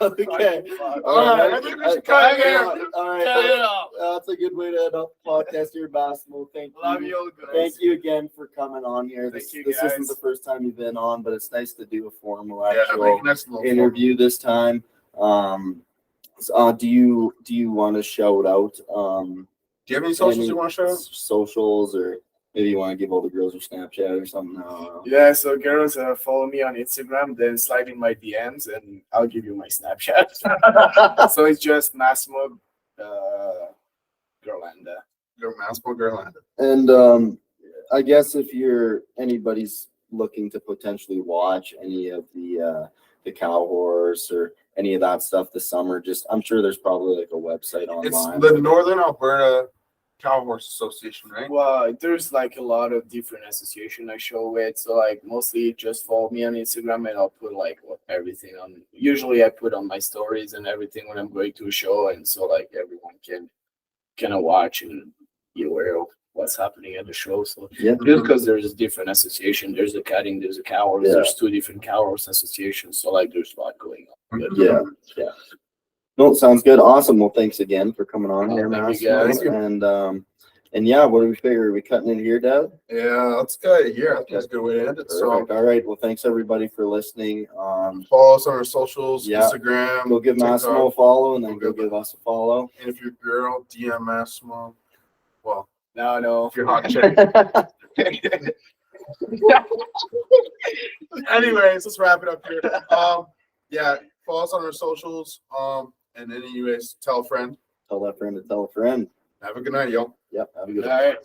Okay. All right, I think we should cut it here. All right. Cut it off. That's a good way to end up the podcast here, Massimo. Thank you. Love you all guys. Thank you again for coming on here. Thank you, This isn't guys. the first time you've been on, but it's nice to do a formal Yeah, actual making us a little interview this time. Do you want to shout out Do you have any socials you want to show? socials, or maybe you want to give all the girls your Snapchat or something? I don't know. Yeah, so girls, follow me on Instagram, then slide in my DMs, and I'll give you my Snapchat. So it's just Massimo Garlanda. Go Massimo Garlanda. And I guess if anybody's looking to potentially watch any of the cow horse or any of that stuff this summer, I'm sure there's probably like a website It's online. the Northern Alberta Cow Horse Association, right? Well, there's like a lot of different association I show with. So like mostly just follow me on Instagram, and I'll put like everything on. Usually I put on my stories and everything when I'm going to a show, and so like everyone can kind of watch and be aware of what's happening at the show. So Yeah. just because there's a different association, there's a cutting, there's a cow horse, Yeah. there's 2 different cow horse associations. So like there's a lot going on. But, Yeah. No, sounds good. Awesome. Well, thanks again for coming on Oh, here, thank you, Massimo. guys. And yeah, what do we figure? Are we cutting it here, Dad? Yeah, let's cut it here. I think that's a good way to end it. So Perfect. All right. Well, thanks everybody for listening. follow us on our socials, Yeah. Instagram. Go give Massimo a follow, and then go give us a follow. And if you're a girl, DM Massimo. Well, No. if you're hot chick. Anyways, let's wrap it up here. Yeah, follow us on our socials. And anyways, tell a friend. Tell that friend to tell a friend. Have a good night, y'all. Yep. Have a good All right.